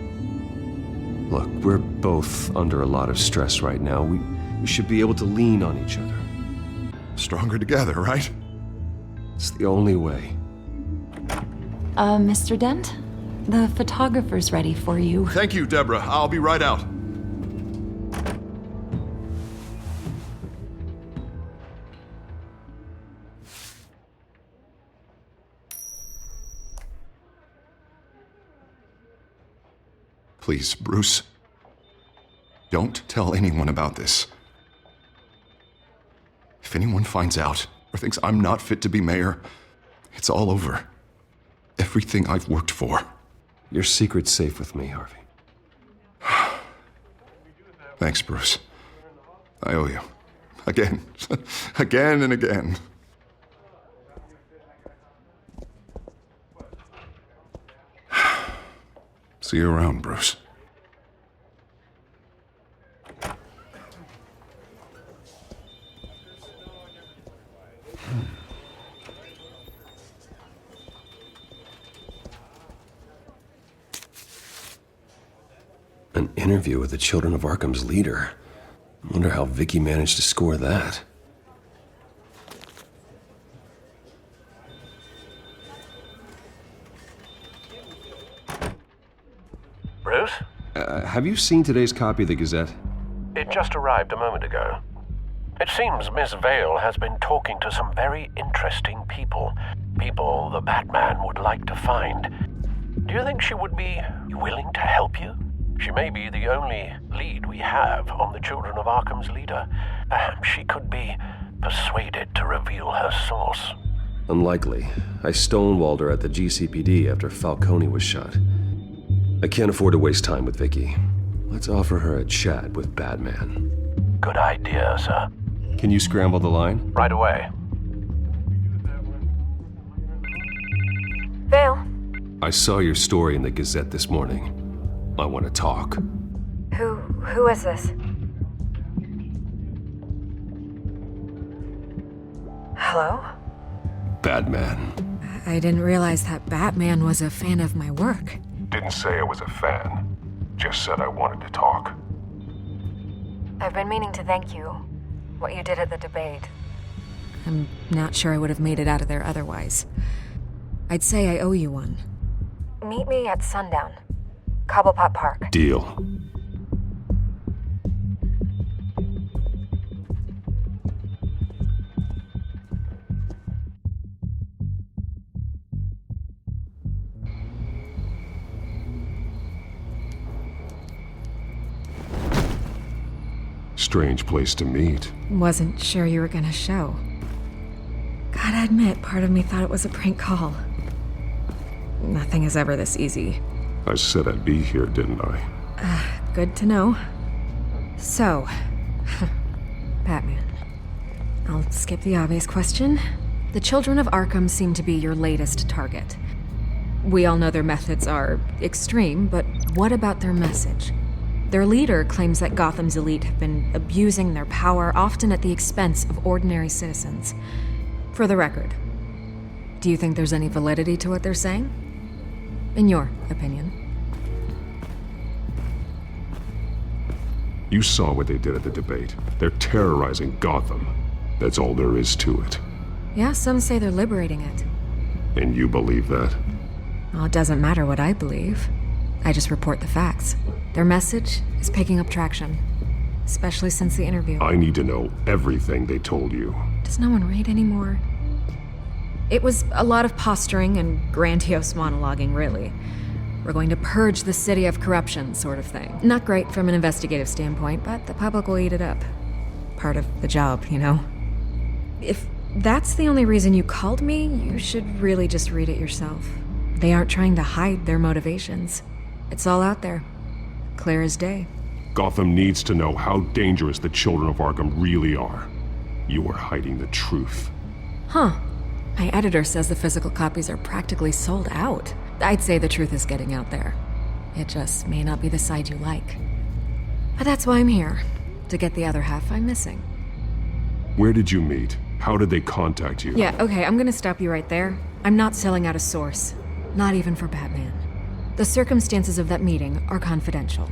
Look, we're both under a lot of stress right now. We should be able to lean on each other. Stronger together, right? It's the only way. Mr. Dent? The photographer's ready for you. Thank you, Deborah. I'll be right out. Please, Bruce. Don't tell anyone about this. If anyone finds out or thinks I'm not fit to be mayor, it's all over. Everything I've worked for. Your secret's safe with me, Harvey. Thanks, Bruce. I owe you. Again. Again and again. See you around, Bruce. An interview with the Children of Arkham's leader. I wonder how Vicky managed to score that. Bruce? Have you seen today's copy of the Gazette? It just arrived a moment ago. It seems Miss Vale has been talking to some very interesting people. People the Batman would like to find. Do you think she would be willing to help you? She may be the only lead we have on the Children of Arkham's leader. Perhaps she could be persuaded to reveal her source. Unlikely. I stonewalled her at the GCPD after Falcone was shot. I can't afford to waste time with Vicky. Let's offer her a chat with Batman. Good idea, sir. Can you scramble the line? Right away. Vale. I saw your story in the Gazette this morning. I want to talk. Who is this? Hello? Batman. I didn't realize that Batman was a fan of my work. Didn't say I was a fan. Just said I wanted to talk. I've been meaning to thank you. What you did at the debate. I'm not sure I would have made it out of there otherwise. I'd say I owe you one. Meet me at sundown. Cobblepot Park. Deal. Strange place to meet. Wasn't sure you were gonna show. Gotta admit, part of me thought it was a prank call. Nothing is ever this easy. I said I'd be here, didn't I? Good to know. So, Batman. I'll skip the obvious question. The Children of Arkham seem to be your latest target. We all know their methods are extreme, but what about their message? Their leader claims that Gotham's elite have been abusing their power, often at the expense of ordinary citizens. For the record, do you think there's any validity to what they're saying? In your opinion? You saw what they did at the debate. They're terrorizing Gotham. That's all there is to it. Yeah, some say they're liberating it. And you believe that? Well, it doesn't matter what I believe. I just report the facts. Their message is picking up traction, especially since the interview. I need to know everything they told you. Does no one read anymore? It was a lot of posturing and grandiose monologuing, really. We're going to purge the city of corruption, sort of thing. Not great from an investigative standpoint, but the public will eat it up. Part of the job, you know? If that's the only reason you called me, you should really just read it yourself. They aren't trying to hide their motivations. It's all out there. Clear as day. Gotham needs to know how dangerous the Children of Arkham really are. You are hiding the truth. Huh. My editor says the physical copies are practically sold out. I'd say the truth is getting out there. It just may not be the side you like. But that's why I'm here, to get the other half I'm missing. Where did you meet? How did they contact you? Yeah, okay, I'm gonna stop you right there. I'm not selling out a source. Not even for Batman. The circumstances of that meeting are confidential.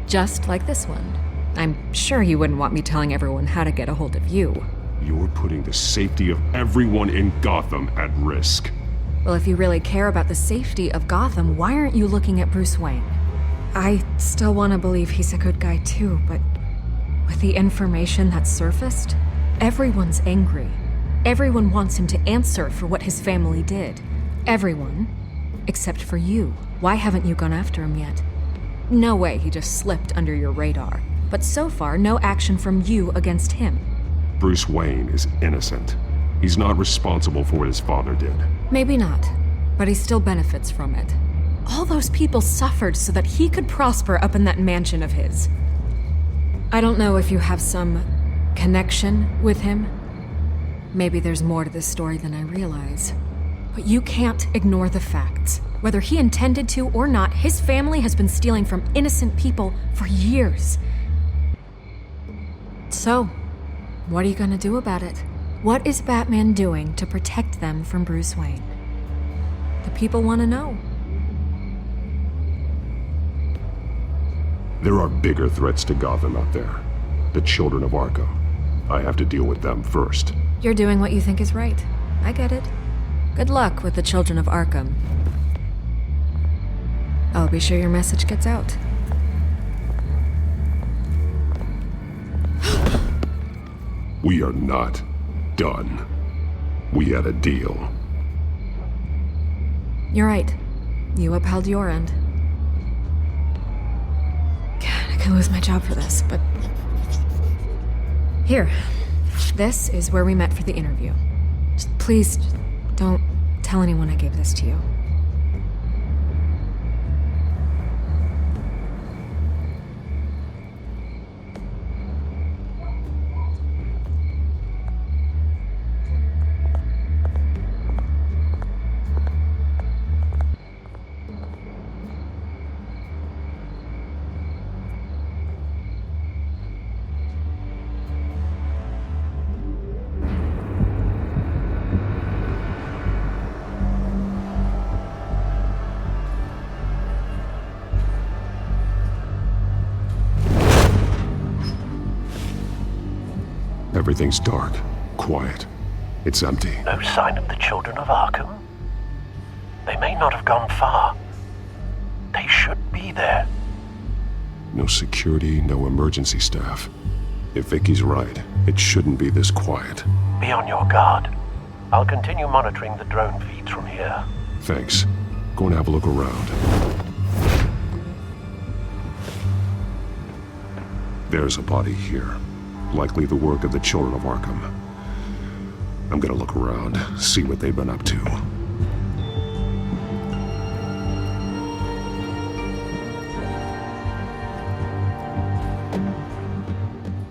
Just like this one. I'm sure you wouldn't want me telling everyone how to get a hold of you. You're putting the safety of everyone in Gotham at risk. Well, if you really care about the safety of Gotham, why aren't you looking at Bruce Wayne? I still want to believe he's a good guy too, but with the information that's surfaced, everyone's angry. Everyone wants him to answer for what his family did. Everyone, except for you. Why haven't you gone after him yet? No way he just slipped under your radar. But so far, no action from you against him. Bruce Wayne is innocent. He's not responsible for what his father did. Maybe not, but he still benefits from it. All those people suffered so that he could prosper up in that mansion of his. I don't know if you have some connection with him. Maybe there's more to this story than I realize. But you can't ignore the facts. Whether he intended to or not, his family has been stealing from innocent people for years. So, what are you gonna do about it? What is Batman doing to protect them from Bruce Wayne? The people want to know. There are bigger threats to Gotham out there. The children of Arkham. I have to deal with them first. You're doing what you think is right. I get it. Good luck with the children of Arkham. I'll be sure your message gets out. We are not done. We had a deal. You're right. You upheld your end. God, I could lose my job for this, but... Here. This is where we met for the interview. Please, don't tell anyone I gave this to you. Everything's dark, quiet. It's empty. No sign of the children of Arkham? They may not have gone far. They should be there. No security, no emergency staff. If Vicky's right, it shouldn't be this quiet. Be on your guard. I'll continue monitoring the drone feeds from here. Thanks. Go and have a look around. There's a body here. Likely the work of the children of Arkham. I'm gonna look around, see what they've been up to.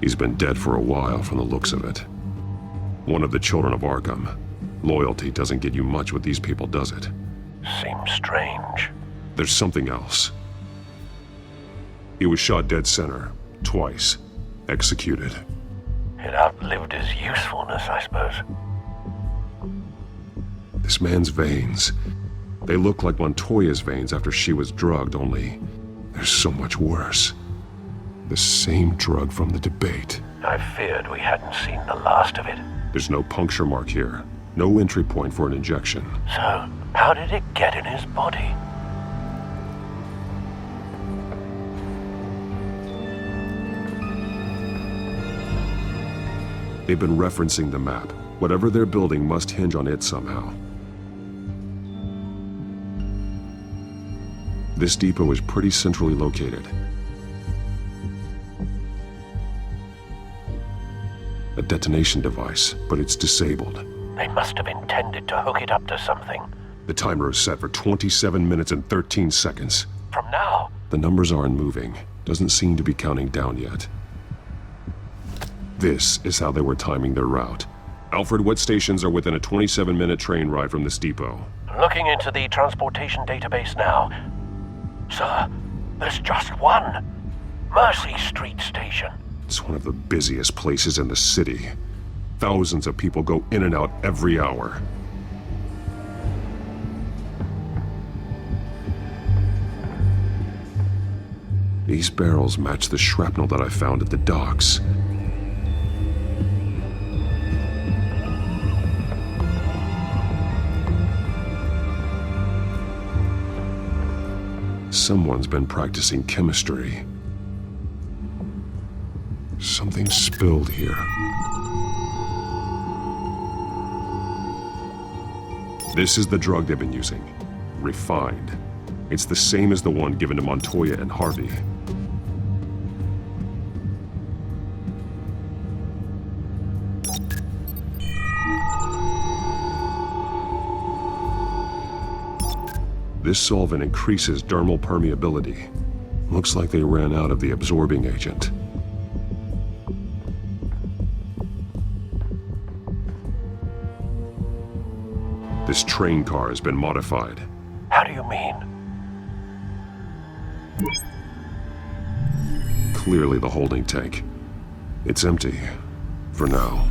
He's been dead for a while from the looks of it. One of the children of Arkham. Loyalty doesn't get you much with these people, does it? Seems strange. There's something else. He was shot dead center, twice. Executed. It outlived his usefulness, I suppose. This man's veins. They look like Montoya's veins after she was drugged, only they're so much worse. The same drug from the debate. I feared we hadn't seen the last of it. There's no puncture mark here. No entry point for an injection. So, how did it get in his body? They've been referencing the map. Whatever they're building must hinge on it somehow. This depot is pretty centrally located. A detonation device, but it's disabled. They must have intended to hook it up to something. The timer is set for 27 minutes and 13 seconds. From now? The numbers aren't moving. Doesn't seem to be counting down yet. This is how they were timing their route. Alfred, what stations are within a 27-minute train ride from this depot? Looking into the transportation database now. Sir, there's just one. Mercy Street Station. It's one of the busiest places in the city. Thousands of people go in and out every hour. These barrels match the shrapnel that I found at the docks. Someone's been practicing chemistry. Something spilled here. This is the drug they've been using. Refined. It's the same as the one given to Montoya and Harvey. This solvent increases dermal permeability. Looks like they ran out of the absorbing agent. This train car has been modified. How do you mean? Clearly the holding tank. It's empty. For now.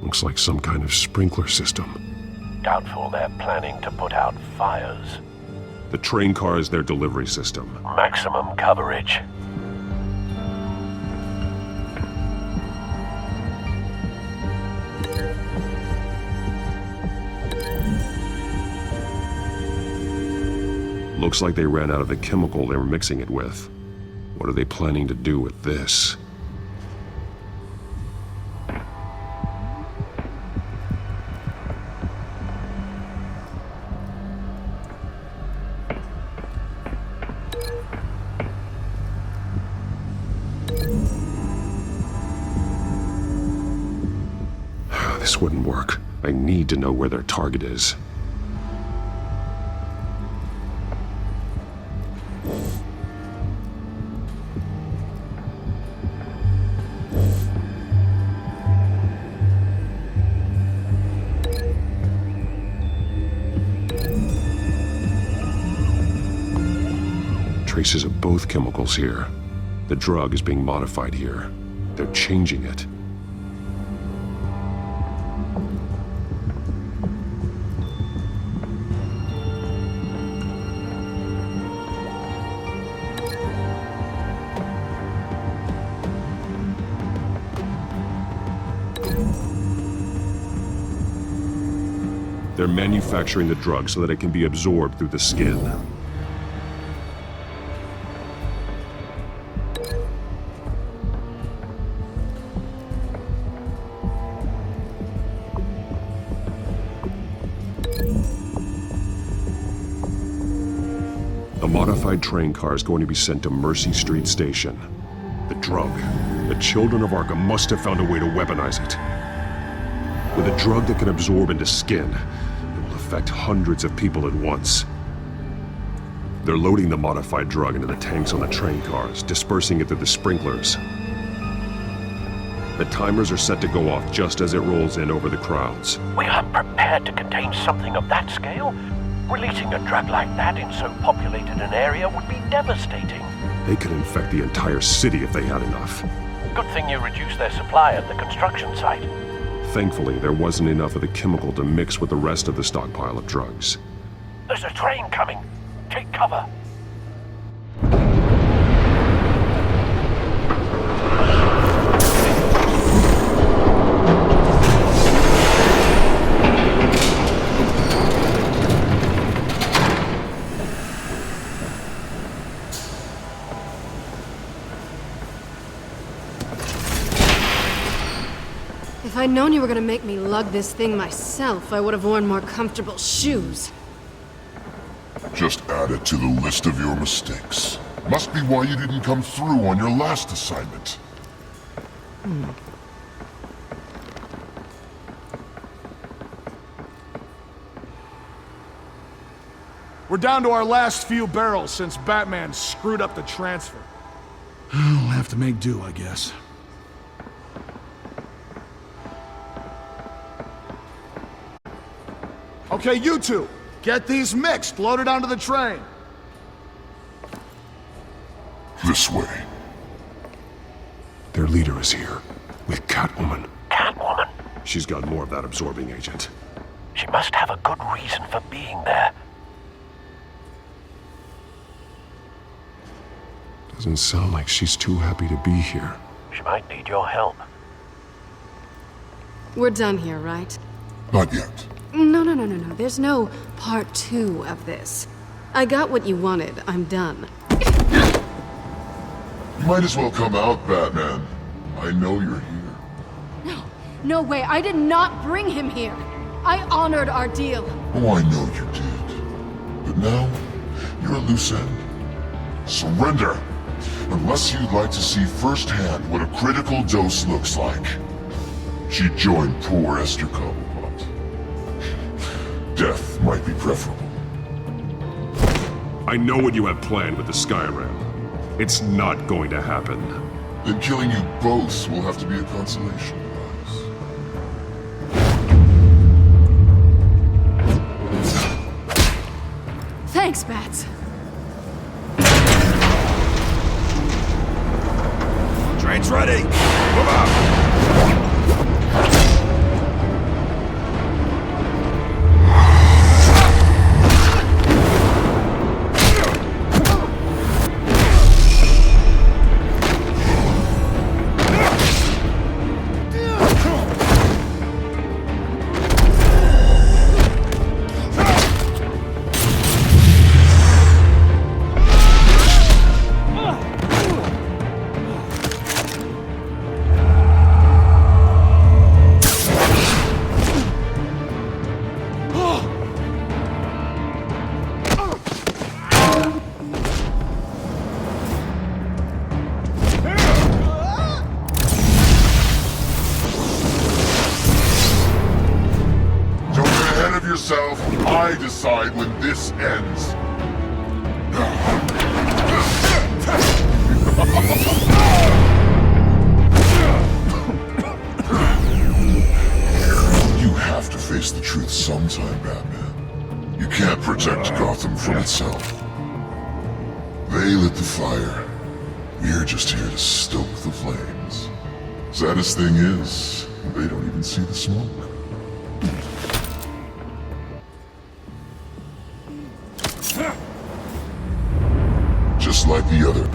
Looks like some kind of sprinkler system. Doubtful they're planning to put out fires. The train car is their delivery system. Maximum coverage. Looks like they ran out of the chemical they were mixing it with. What are they planning to do with this? This wouldn't work. I need to know where their target is. Traces of both chemicals here. The drug is being modified here. They're changing it. They're manufacturing the drug so that it can be absorbed through the skin. The modified train car is going to be sent to Mercy Street Station. The drug. The children of Arkham must have found a way to weaponize it. With a drug that can absorb into skin, it will affect hundreds of people at once. They're loading the modified drug into the tanks on the train cars, dispersing it through the sprinklers. The timers are set to go off just as it rolls in over the crowds. We aren't prepared to contain something of that scale. Releasing a drug like that in so populated an area would be devastating. They could infect the entire city if they had enough. Good thing you reduced their supply at the construction site. Thankfully, there wasn't enough of the chemical to mix with the rest of the stockpile of drugs. There's a train coming. Take cover. If I'd known you were gonna make me lug this thing myself, I would have worn more comfortable shoes. Just add it to the list of your mistakes. Must be why you didn't come through on your last assignment. We're down to our last few barrels since Batman screwed up the transfer. We'll have to make do, I guess. Okay, you two, get these mixed, loaded onto the train. This way. leader is here, with Catwoman. Catwoman? She's got more of that absorbing agent. She must have a good reason for being there. Doesn't sound like she's too happy to be here. She might need your help. We're done here, right? Not yet. No. There's no part 2 of this. I got what you wanted. I'm done. You might as well come out, Batman. I know you're here. No way. I did not bring him here. I honored our deal. Oh, I know you did. But now, you're a loose end. Surrender! Unless you'd like to see firsthand what a critical dose looks like. She joined poor Esther Cobblepot. Death might be preferable. I know what you have planned with the Skyrim. It's not going to happen. Then killing you both will have to be a consolation prize. Thanks, Bats. Train's ready! Move up! I decide when this ends. You have to face the truth sometime, Batman. You can't protect Gotham from itself. They lit the fire. We're just here to stoke the flames. Saddest thing is, they don't even see the smoke. Just like the other.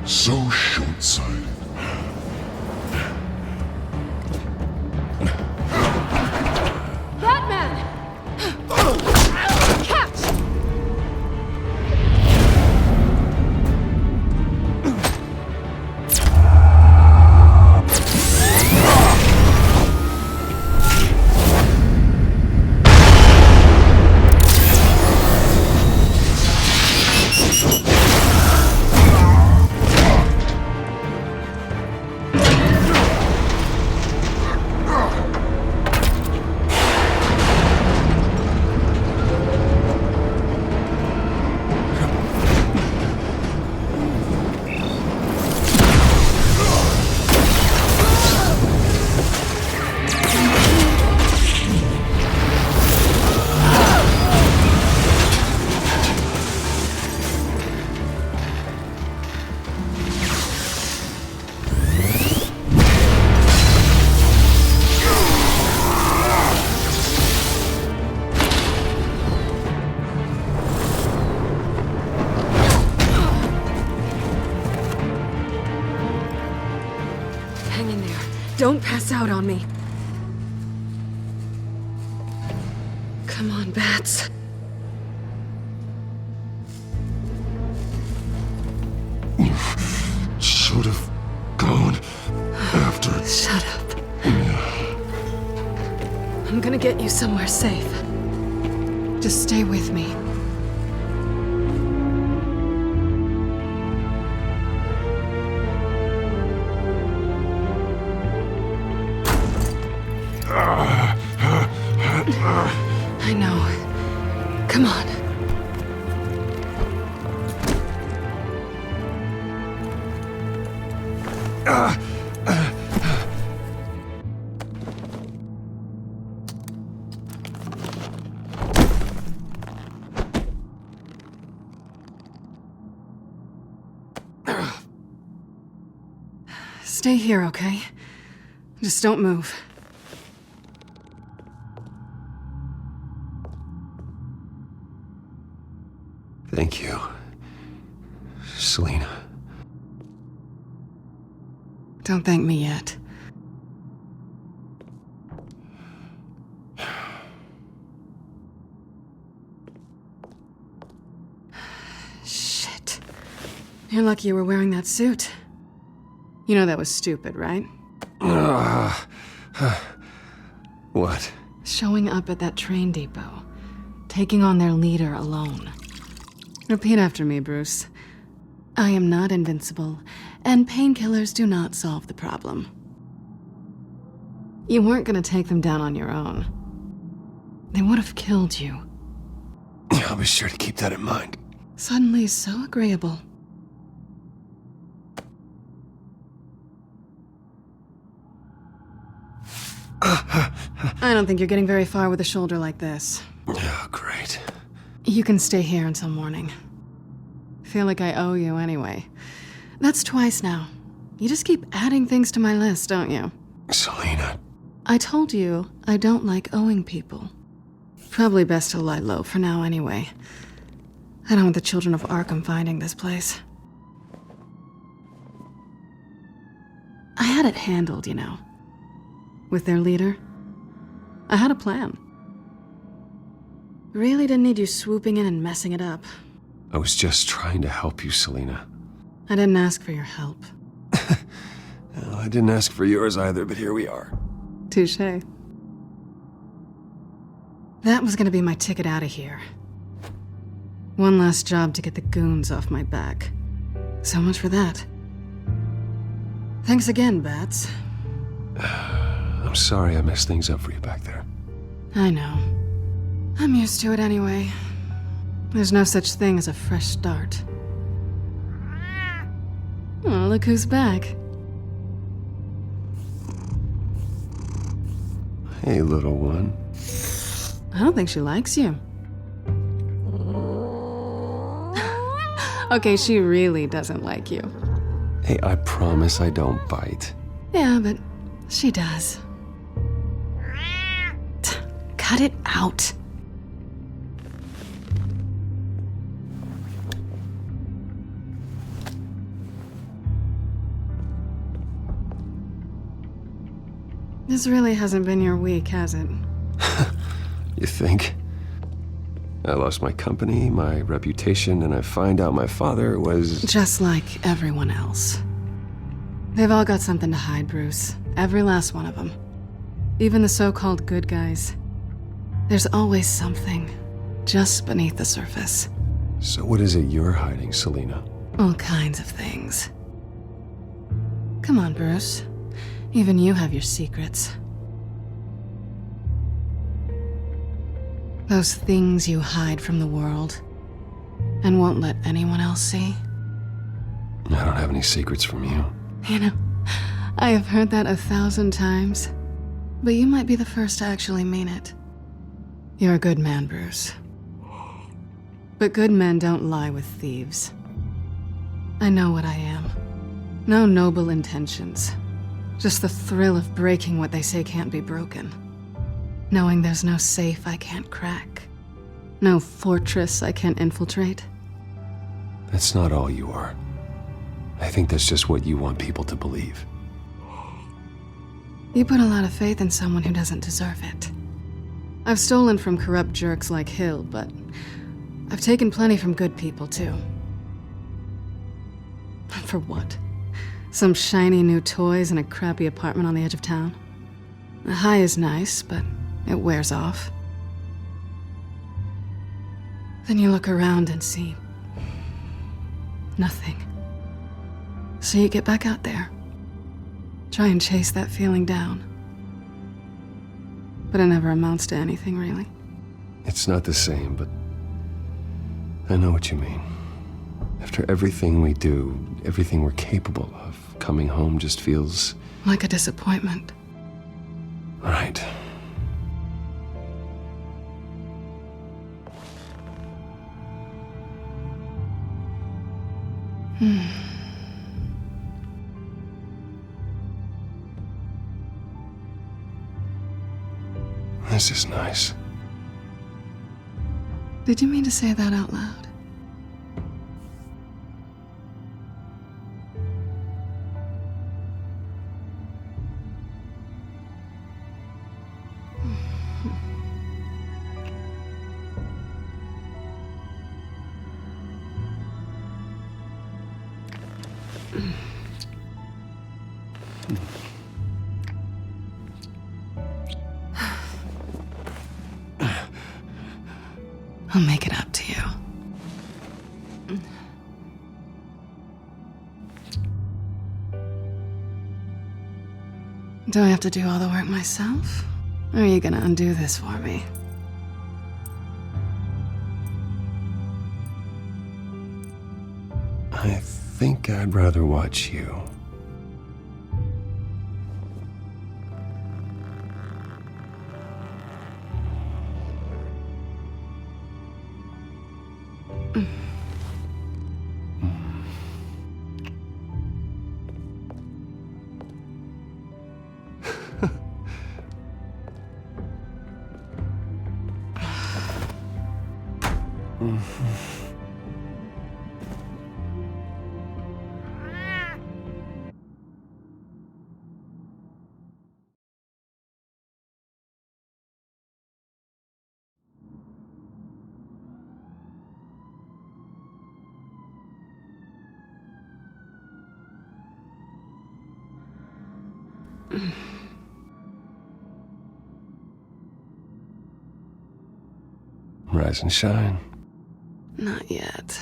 So short-sighted. Batman! Catch! Hang in there. Don't pass out on me. Come on, Bats. Should have gone after. Shut up. I'm gonna get you somewhere safe. Just stay with me. I know. Come on. Stay here, okay? Just don't move. Thank you, Selina. Don't thank me yet. Shit. You're lucky you were wearing that suit. You know that was stupid, right? What? Showing up at that train depot. Taking on their leader alone. Repeat after me, Bruce. I am not invincible, and painkillers do not solve the problem. You weren't gonna take them down on your own. They would have killed you. I'll be sure to keep that in mind. Suddenly so agreeable. I don't think you're getting very far with a shoulder like this. Oh, great. You can stay here until morning. Feel like I owe you anyway. That's twice now. You just keep adding things to my list, don't you? Selina. I told you I don't like owing people. Probably best to lie low for now anyway. I don't want the children of Arkham finding this place. I had it handled, you know. With their leader. I had a plan. Really didn't need you swooping in and messing it up. I was just trying to help you, Selina. I didn't ask for your help. Well, I didn't ask for yours either, but here we are. Touché. That was gonna be my ticket out of here. One last job to get the goons off my back. So much for that. Thanks again, Bats. I'm sorry I messed things up for you back there. I know. I'm used to it anyway. There's no such thing as a fresh start. Oh, look who's back. Hey, little one. I don't think she likes you. Okay, she really doesn't like you. Hey, I promise I don't bite. Yeah, but she does. Cut it out. This really hasn't been your week, has it? You think? I lost my company, my reputation, and I find out my father was... Just like everyone else. They've all got something to hide, Bruce. Every last one of them. Even the so-called good guys. There's always something, just beneath the surface. So what is it you're hiding, Selina? All kinds of things. Come on, Bruce. Even you have your secrets. Those things you hide from the world and won't let anyone else see. I don't have any secrets from you. You know, I have heard that 1,000 times, but you might be the first to actually mean it. You're a good man, Bruce. But good men don't lie with thieves. I know what I am. No noble intentions. Just the thrill of breaking what they say can't be broken. Knowing there's no safe I can't crack. No fortress I can't infiltrate. That's not all you are. I think that's just what you want people to believe. You put a lot of faith in someone who doesn't deserve it. I've stolen from corrupt jerks like Hill, but I've taken plenty from good people, too. For what? Some shiny new toys in a crappy apartment on the edge of town? The high is nice, but it wears off. Then you look around and see nothing. So you get back out there. Try and chase that feeling down. but it never amounts to anything, really. It's not the same, but I know what you mean. After everything we do, everything we're capable of, coming home just feels... like a disappointment. Right. This is nice. Did you mean to say that out loud? I'll make it up to you. Do I have to do all the work myself? Or are you gonna undo this for me? I think I'd rather watch you. Rise and shine. Not yet.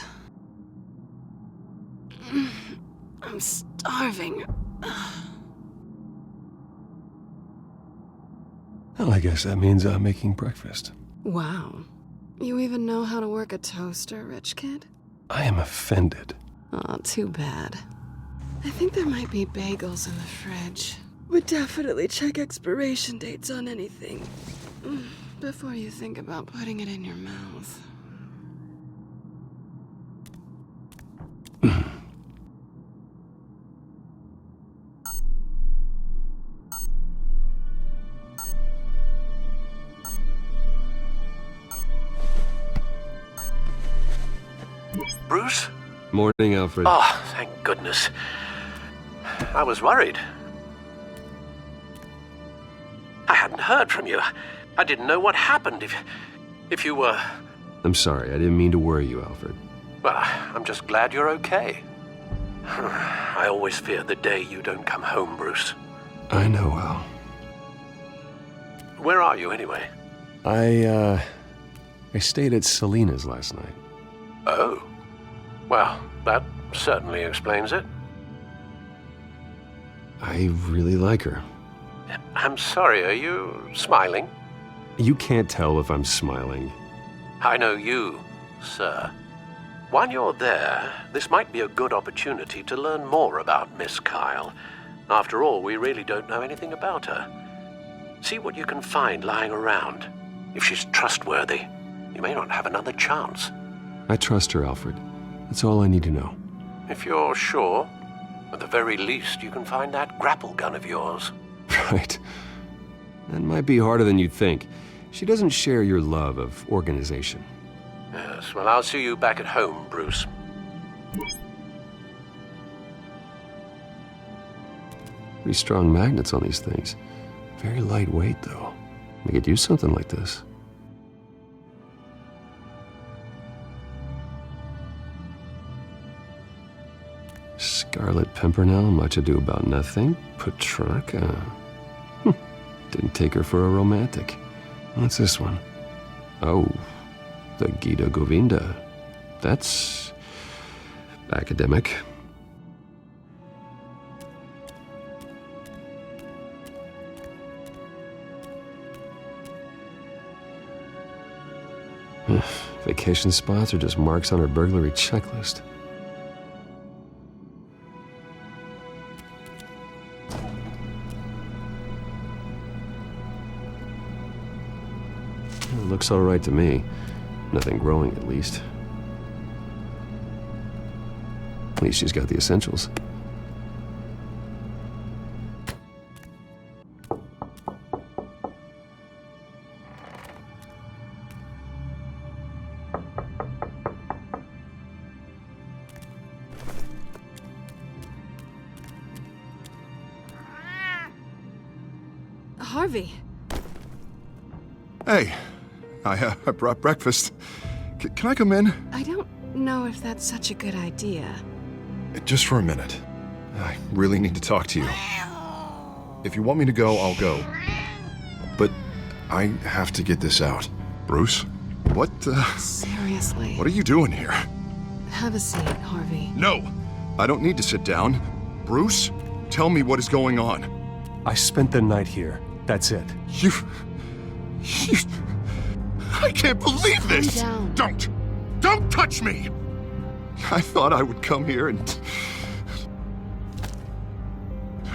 I'm starving. Well, I guess that means I'm making breakfast. Wow. You even know how to work a toaster, rich kid? I am offended. Aw, too bad. I think there might be bagels in the fridge. But definitely check expiration dates on anything before you think about putting it in your mouth. Bruce? Morning, Alfred. Oh, thank goodness. I was worried. I hadn't heard from you. I didn't know what happened if you were... I'm sorry, I didn't mean to worry you, Alfred. Well, I'm just glad you're okay. I always fear the day you don't come home, Bruce. I know, Al. Where are you, anyway? I stayed at Selena's last night. Oh. Well, that certainly explains it. I really like her. I'm sorry, are you smiling? You can't tell if I'm smiling. I know you, sir. While you're there, this might be a good opportunity to learn more about Miss Kyle. After all, we really don't know anything about her. See what you can find lying around. If she's trustworthy, you may not have another chance. I trust her, Alfred. That's all I need to know. If you're sure, at the very least, you can find that grapple gun of yours. Right. That might be harder than you'd think. She doesn't share your love of organization. Yes, well, I'll see you back at home, Bruce. Pretty strong magnets on these things. Very lightweight, though. We could use something like this. Scarlet Pimpernel, much ado about nothing. Petrarca. Didn't take her for a romantic. What's this one? Oh, the Gita Govinda. That's academic. Vacation spots are just marks on her burglary checklist. It looks all right to me. Nothing growing, at least. At least she's got the essentials. Harvey. Hey, I brought breakfast. Can I come in? I don't know if that's such a good idea. Just for a minute. I really need to talk to you. If you want me to go, I'll go. But I have to get this out. Bruce? What, Seriously. What are you doing here? Have a seat, Harvey. No! I don't need to sit down. Bruce, tell me what is going on. I spent the night here. That's it. You... I can't believe this! Calm down. Don't touch me! I thought I would come here and...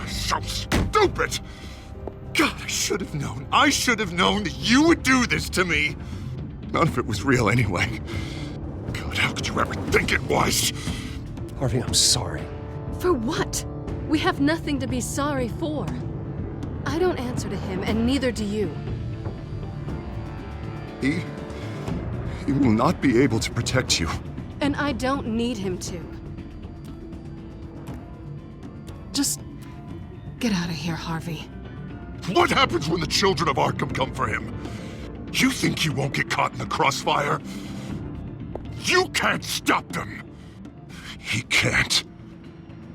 So stupid! God, I should have known. I should have known that you would do this to me! None of it was real anyway. God, how could you ever think it was? Harvey, I'm sorry. For what? We have nothing to be sorry for. I don't answer to him, and neither do you. He will not be able to protect you. And I don't need him to. Just get out of here, Harvey. What happens when the children of Arkham come for him? You think you won't get caught in the crossfire? You can't stop them! He can't.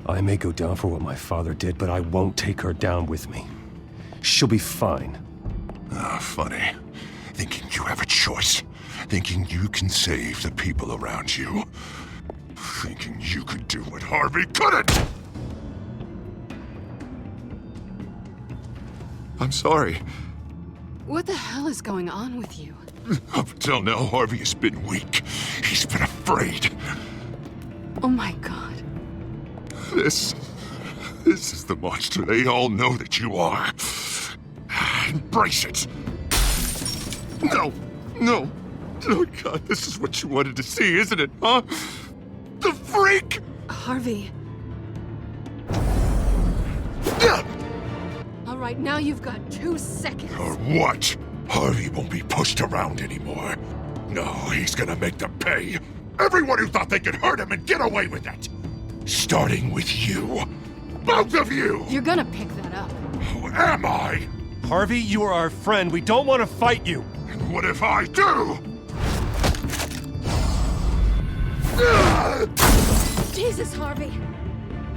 I may go down for what my father did, but I won't take her down with me. She'll be fine. Ah, funny. Thinking you have a choice. Thinking you can save the people around you. Thinking you could do what Harvey couldn't! I'm sorry. What the hell is going on with you? Up until now, Harvey has been weak. He's been afraid. Oh my God. This is the monster they all know that you are. Embrace it. No. Oh God, this is what you wanted to see, isn't it, huh? The freak! Harvey. All right, now you've got 2 seconds. Or what? Harvey won't be pushed around anymore. No, he's gonna make them pay. Everyone who thought they could hurt him and get away with it. Starting with you. Both of you! You're gonna pick that up. Who am I? Harvey, you are our friend. We don't want to fight you. And what if I do? Jesus, Harvey.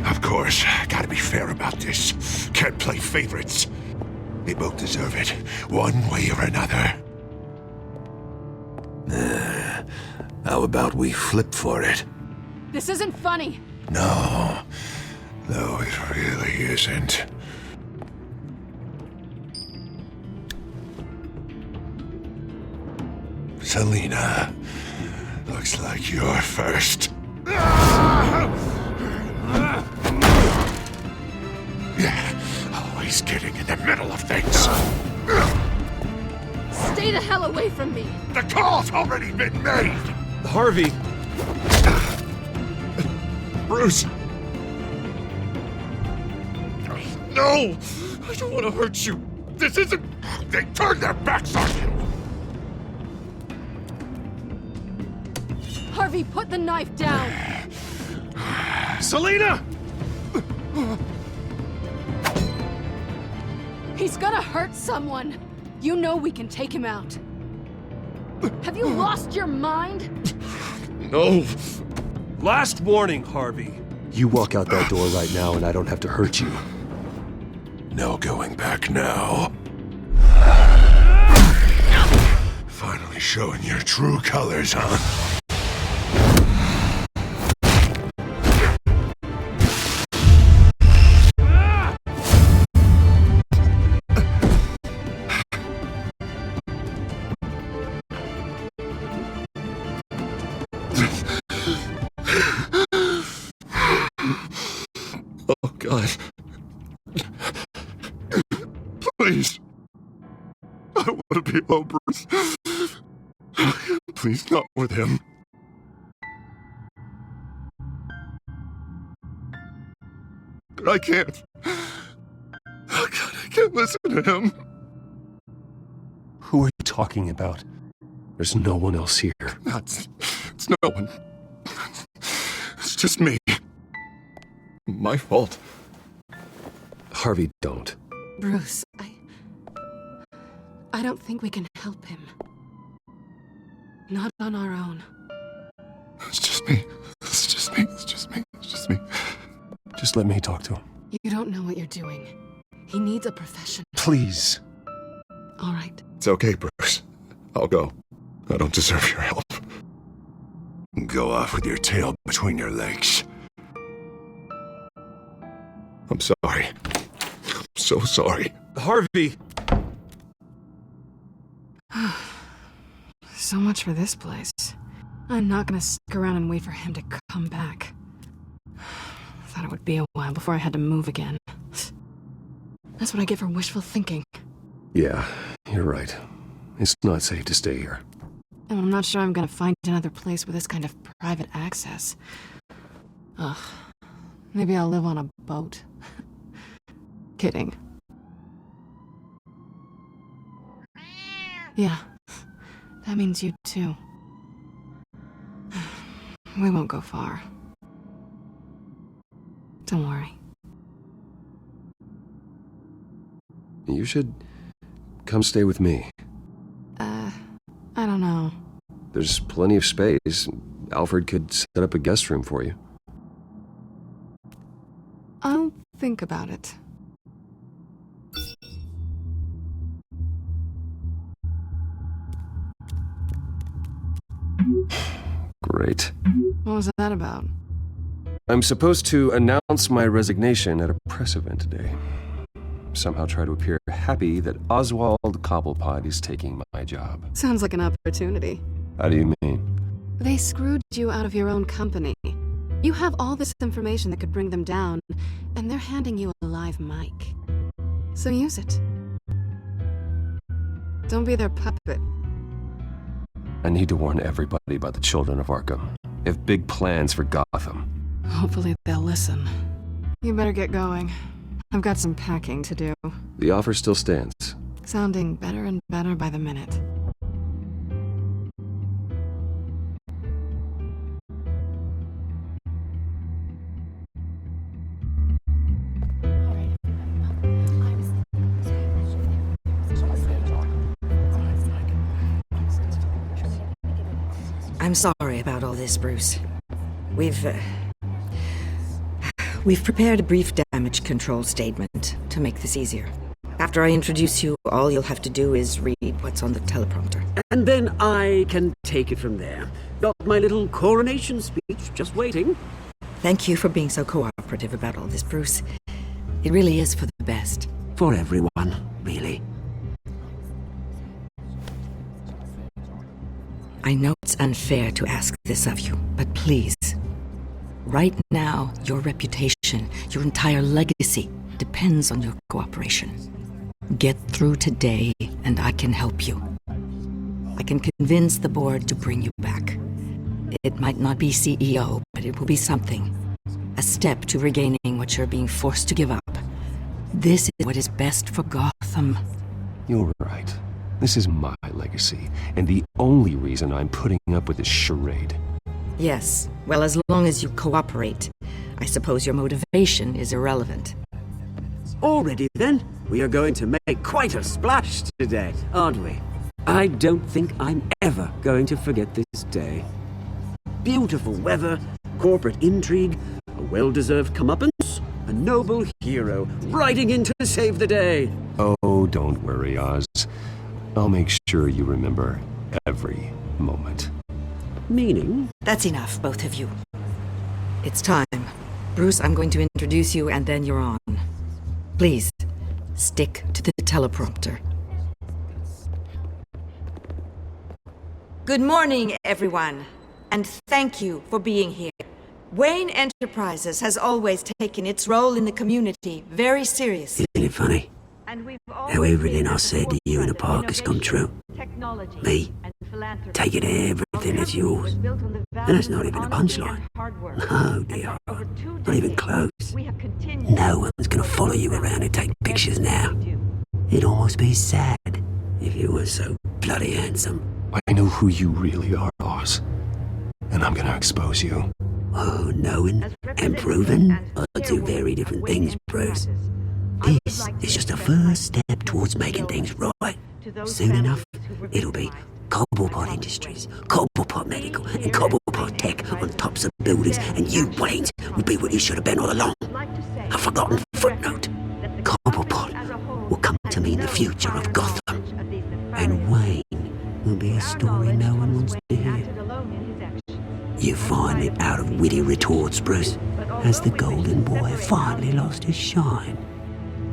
Of course, gotta be fair about this. Can't play favorites. They both deserve it, one way or another. How about we flip for it? This isn't funny. No, it really isn't. Selina, looks like you're first. Yeah, always getting in the middle of things. Stay the hell away from me. The call's already been made. Harvey. Bruce. No, I don't want to hurt you. This isn't... They turned their backs on you. Harvey, put the knife down. Selina! He's gonna hurt someone. You know we can take him out. Have you lost your mind? No. Last warning, Harvey. You walk out that door right now and I don't have to hurt you. No going back now. Finally showing your true colors, huh? N.W.O, Bruce. Please, not with him. I can't. Oh God, I can't listen to him. Who are you talking about? There's no one else here. It's no one. It's just me. My fault. Harvey, don't. Bruce, I don't think we can help him. Not on our own. It's just me. It's just me. It's just me. It's just me. Just let me talk to him. You don't know what you're doing. He needs a professional. Please. All right. It's okay, Bruce. I'll go. I don't deserve your help. Go off with your tail between your legs. I'm sorry. I'm so sorry. Harvey! So much for this place. I'm not gonna stick around and wait for him to come back. Thought it would be a while before I had to move again. That's what I get for wishful thinking. Yeah, you're right. It's not safe to stay here. And I'm not sure I'm gonna find another place with this kind of private access. Ugh. Maybe I'll live on a boat. Kidding. Yeah. That means you too. We won't go far. Don't worry. You should come stay with me. I don't know. There's plenty of space. Alfred could set up a guest room for you. I'll think about it. Great. What was that about? I'm supposed to announce my resignation at a press event today. Somehow try to appear happy that Oswald Cobblepot is taking my job. Sounds like an opportunity. How do you mean? They screwed you out of your own company. You have all this information that could bring them down, and they're handing you a live mic. So use it. Don't be their puppet. I need to warn everybody about the children of Arkham. They have big plans for Gotham. Hopefully they'll listen. You better get going. I've got some packing to do. The offer still stands. Sounding better and better by the minute. I'm sorry about all this, Bruce. We've prepared a brief damage control statement to make this easier. After I introduce you, all you'll have to do is read what's on the teleprompter. And then I can take it from there. Got my little coronation speech just waiting. Thank you for being so cooperative about all this, Bruce. It really is for the best. For everyone, really. I know it's unfair to ask this of you, but please. Right now, your reputation, your entire legacy, depends on your cooperation. Get through today, and I can help you. I can convince the board to bring you back. It might not be CEO, but it will be something. A step to regaining what you're being forced to give up. This is what is best for Gotham. You're right. This is my legacy, and the only reason I'm putting up with this charade. Yes, well, as long as you cooperate. I suppose your motivation is irrelevant. Already then, we are going to make quite a splash today, aren't we? I don't think I'm ever going to forget this day. Beautiful weather, corporate intrigue, a well-deserved comeuppance, a noble hero riding in to save the day. Oh, don't worry, Oz. I'll make sure you remember every moment. Meaning? That's enough, both of you. It's time. Bruce, I'm going to introduce you and then you're on. Please, stick to the teleprompter. Good morning, everyone, and thank you for being here. Wayne Enterprises has always taken its role in the community very seriously. Isn't it funny? How everything I said to you in the park has come true. Me, taking everything that's yours. And that's not even a punchline. No, dear. Not even close. No one's gonna follow you around and take pictures now. It'd almost be sad if you were so bloody handsome. I know who you really are, Oz. And I'm gonna expose you. Oh, knowing and proving are two very different things, Bruce. This is just a first step towards making things right. Soon enough, it'll be Cobblepot Industries, Cobblepot Medical, and Cobblepot Tech on tops of buildings, and you, Wayne, will be what you should have been all along. A forgotten footnote. Cobblepot will come to mean the future of Gotham, and Wayne will be a story no one wants to hear. You find it out of witty retorts, Bruce, as the golden boy finally lost his shine.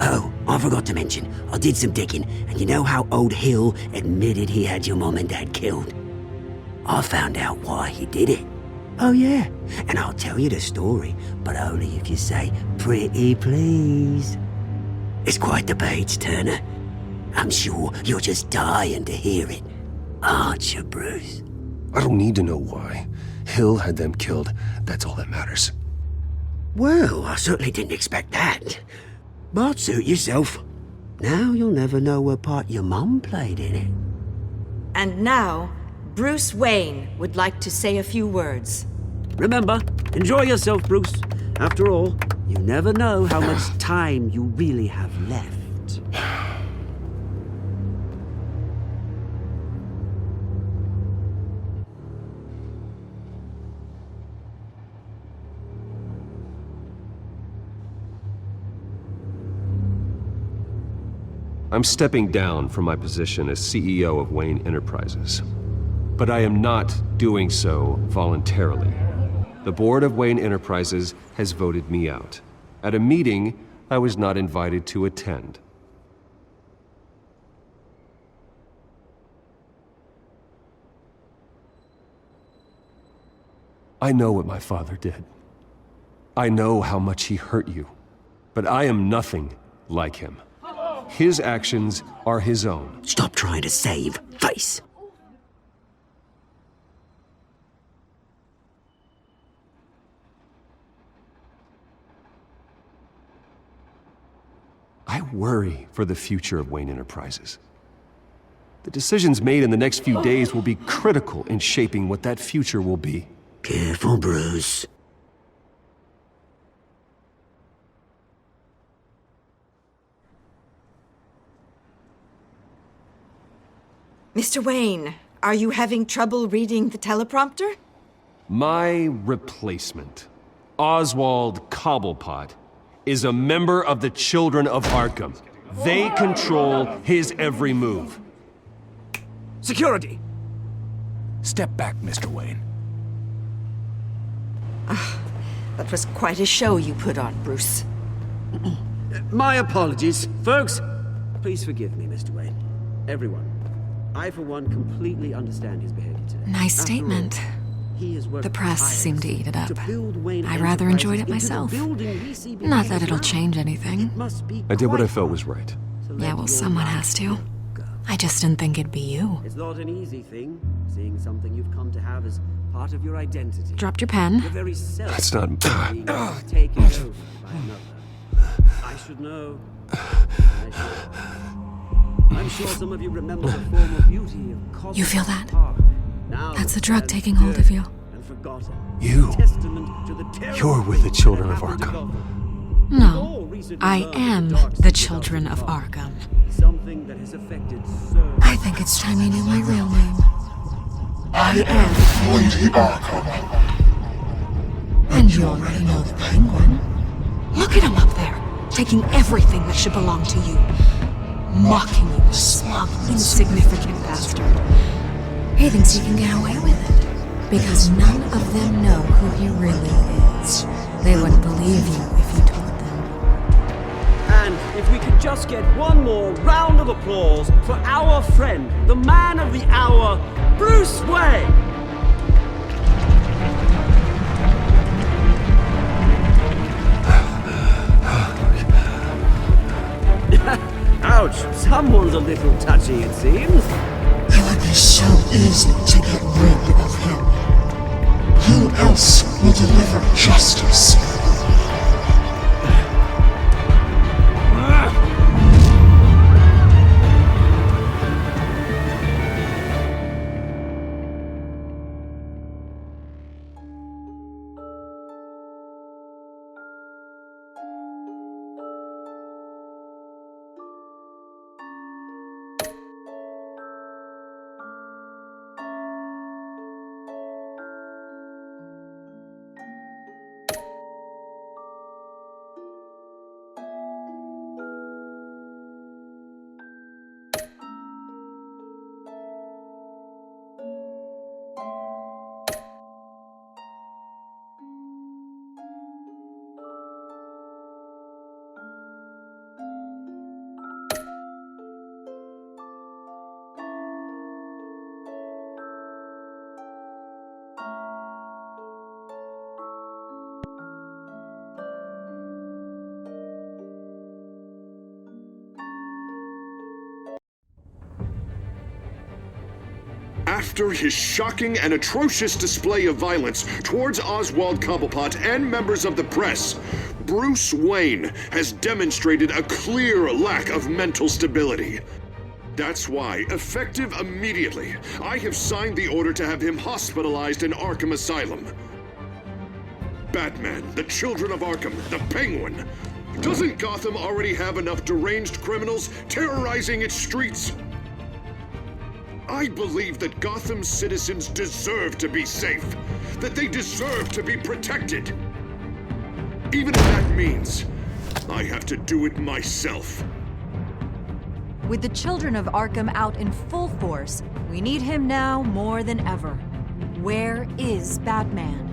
Oh, I forgot to mention, I did some digging, and you know how old Hill admitted he had your mom and dad killed? I found out why he did it. Oh yeah, and I'll tell you the story, but only if you say, pretty please. It's quite the page turner. I'm sure you're just dying to hear it, aren't you, Bruce? I don't need to know why. Hill had them killed. That's all that matters. Well, I certainly didn't expect that. But suit yourself. Now you'll never know what part your mum played in it. And now, Bruce Wayne would like to say a few words. Remember, enjoy yourself, Bruce. After all, you never know how much time you really have left. I'm stepping down from my position as CEO of Wayne Enterprises. But I am not doing so voluntarily. The board of Wayne Enterprises has voted me out, at a meeting I was not invited to attend. I know what my father did. I know how much he hurt you. But I am nothing like him. His actions are his own. Stop trying to save face. I worry for the future of Wayne Enterprises. The decisions made in the next few days will be critical in shaping what that future will be. Careful, Bruce. Mr. Wayne, are you having trouble reading the teleprompter? My replacement, Oswald Cobblepot, is a member of the Children of Arkham. They control his every move. Security! Step back, Mr. Wayne. That was quite a show you put on, Bruce. My apologies. Folks, please forgive me, Mr. Wayne. Everyone. I, for one, completely understand his behavior today. Nice statement. The press seemed to eat it up. I rather enjoyed it myself. Not that it'll change anything. I did what I felt was right. Yeah, well, someone has to. I just didn't think it'd be you. It's not an easy thing, seeing something you've come to have as part of your identity. Dropped your pen. Your very self That's not... being taken over by another. I should know. I'm sure some of you remember the former beauty of Cosmo. You feel that? Now That's the drug taking hold of you. and forgotten. You. Testament to the terror You're with the Children of Arkham. No, I am the Children of Arkham. Something that has affected so I think it's time you knew my real name. I am Lady Arkham. And you already know the Penguin. Look at him up there, taking everything that should belong to you. Mocking you, smug, insignificant bastard. He thinks he can get away with it, because none of them know who he really is. They wouldn't believe you if you told them. And if we could just get one more round of applause for our friend, the man of the hour, Bruce Wayne! little touchy, it seems. It would be so easy to get rid of him. Who else will deliver justice? After his shocking and atrocious display of violence towards Oswald Cobblepot and members of the press, Bruce Wayne has demonstrated a clear lack of mental stability. That's why, effective immediately, I have signed the order to have him hospitalized in Arkham Asylum. Batman, the Children of Arkham, the Penguin. Doesn't Gotham already have enough deranged criminals terrorizing its streets? I believe that Gotham's citizens deserve to be safe, that they deserve to be protected. Even if that means I have to do it myself. With the Children of Arkham out in full force, we need him now more than ever. Where is Batman?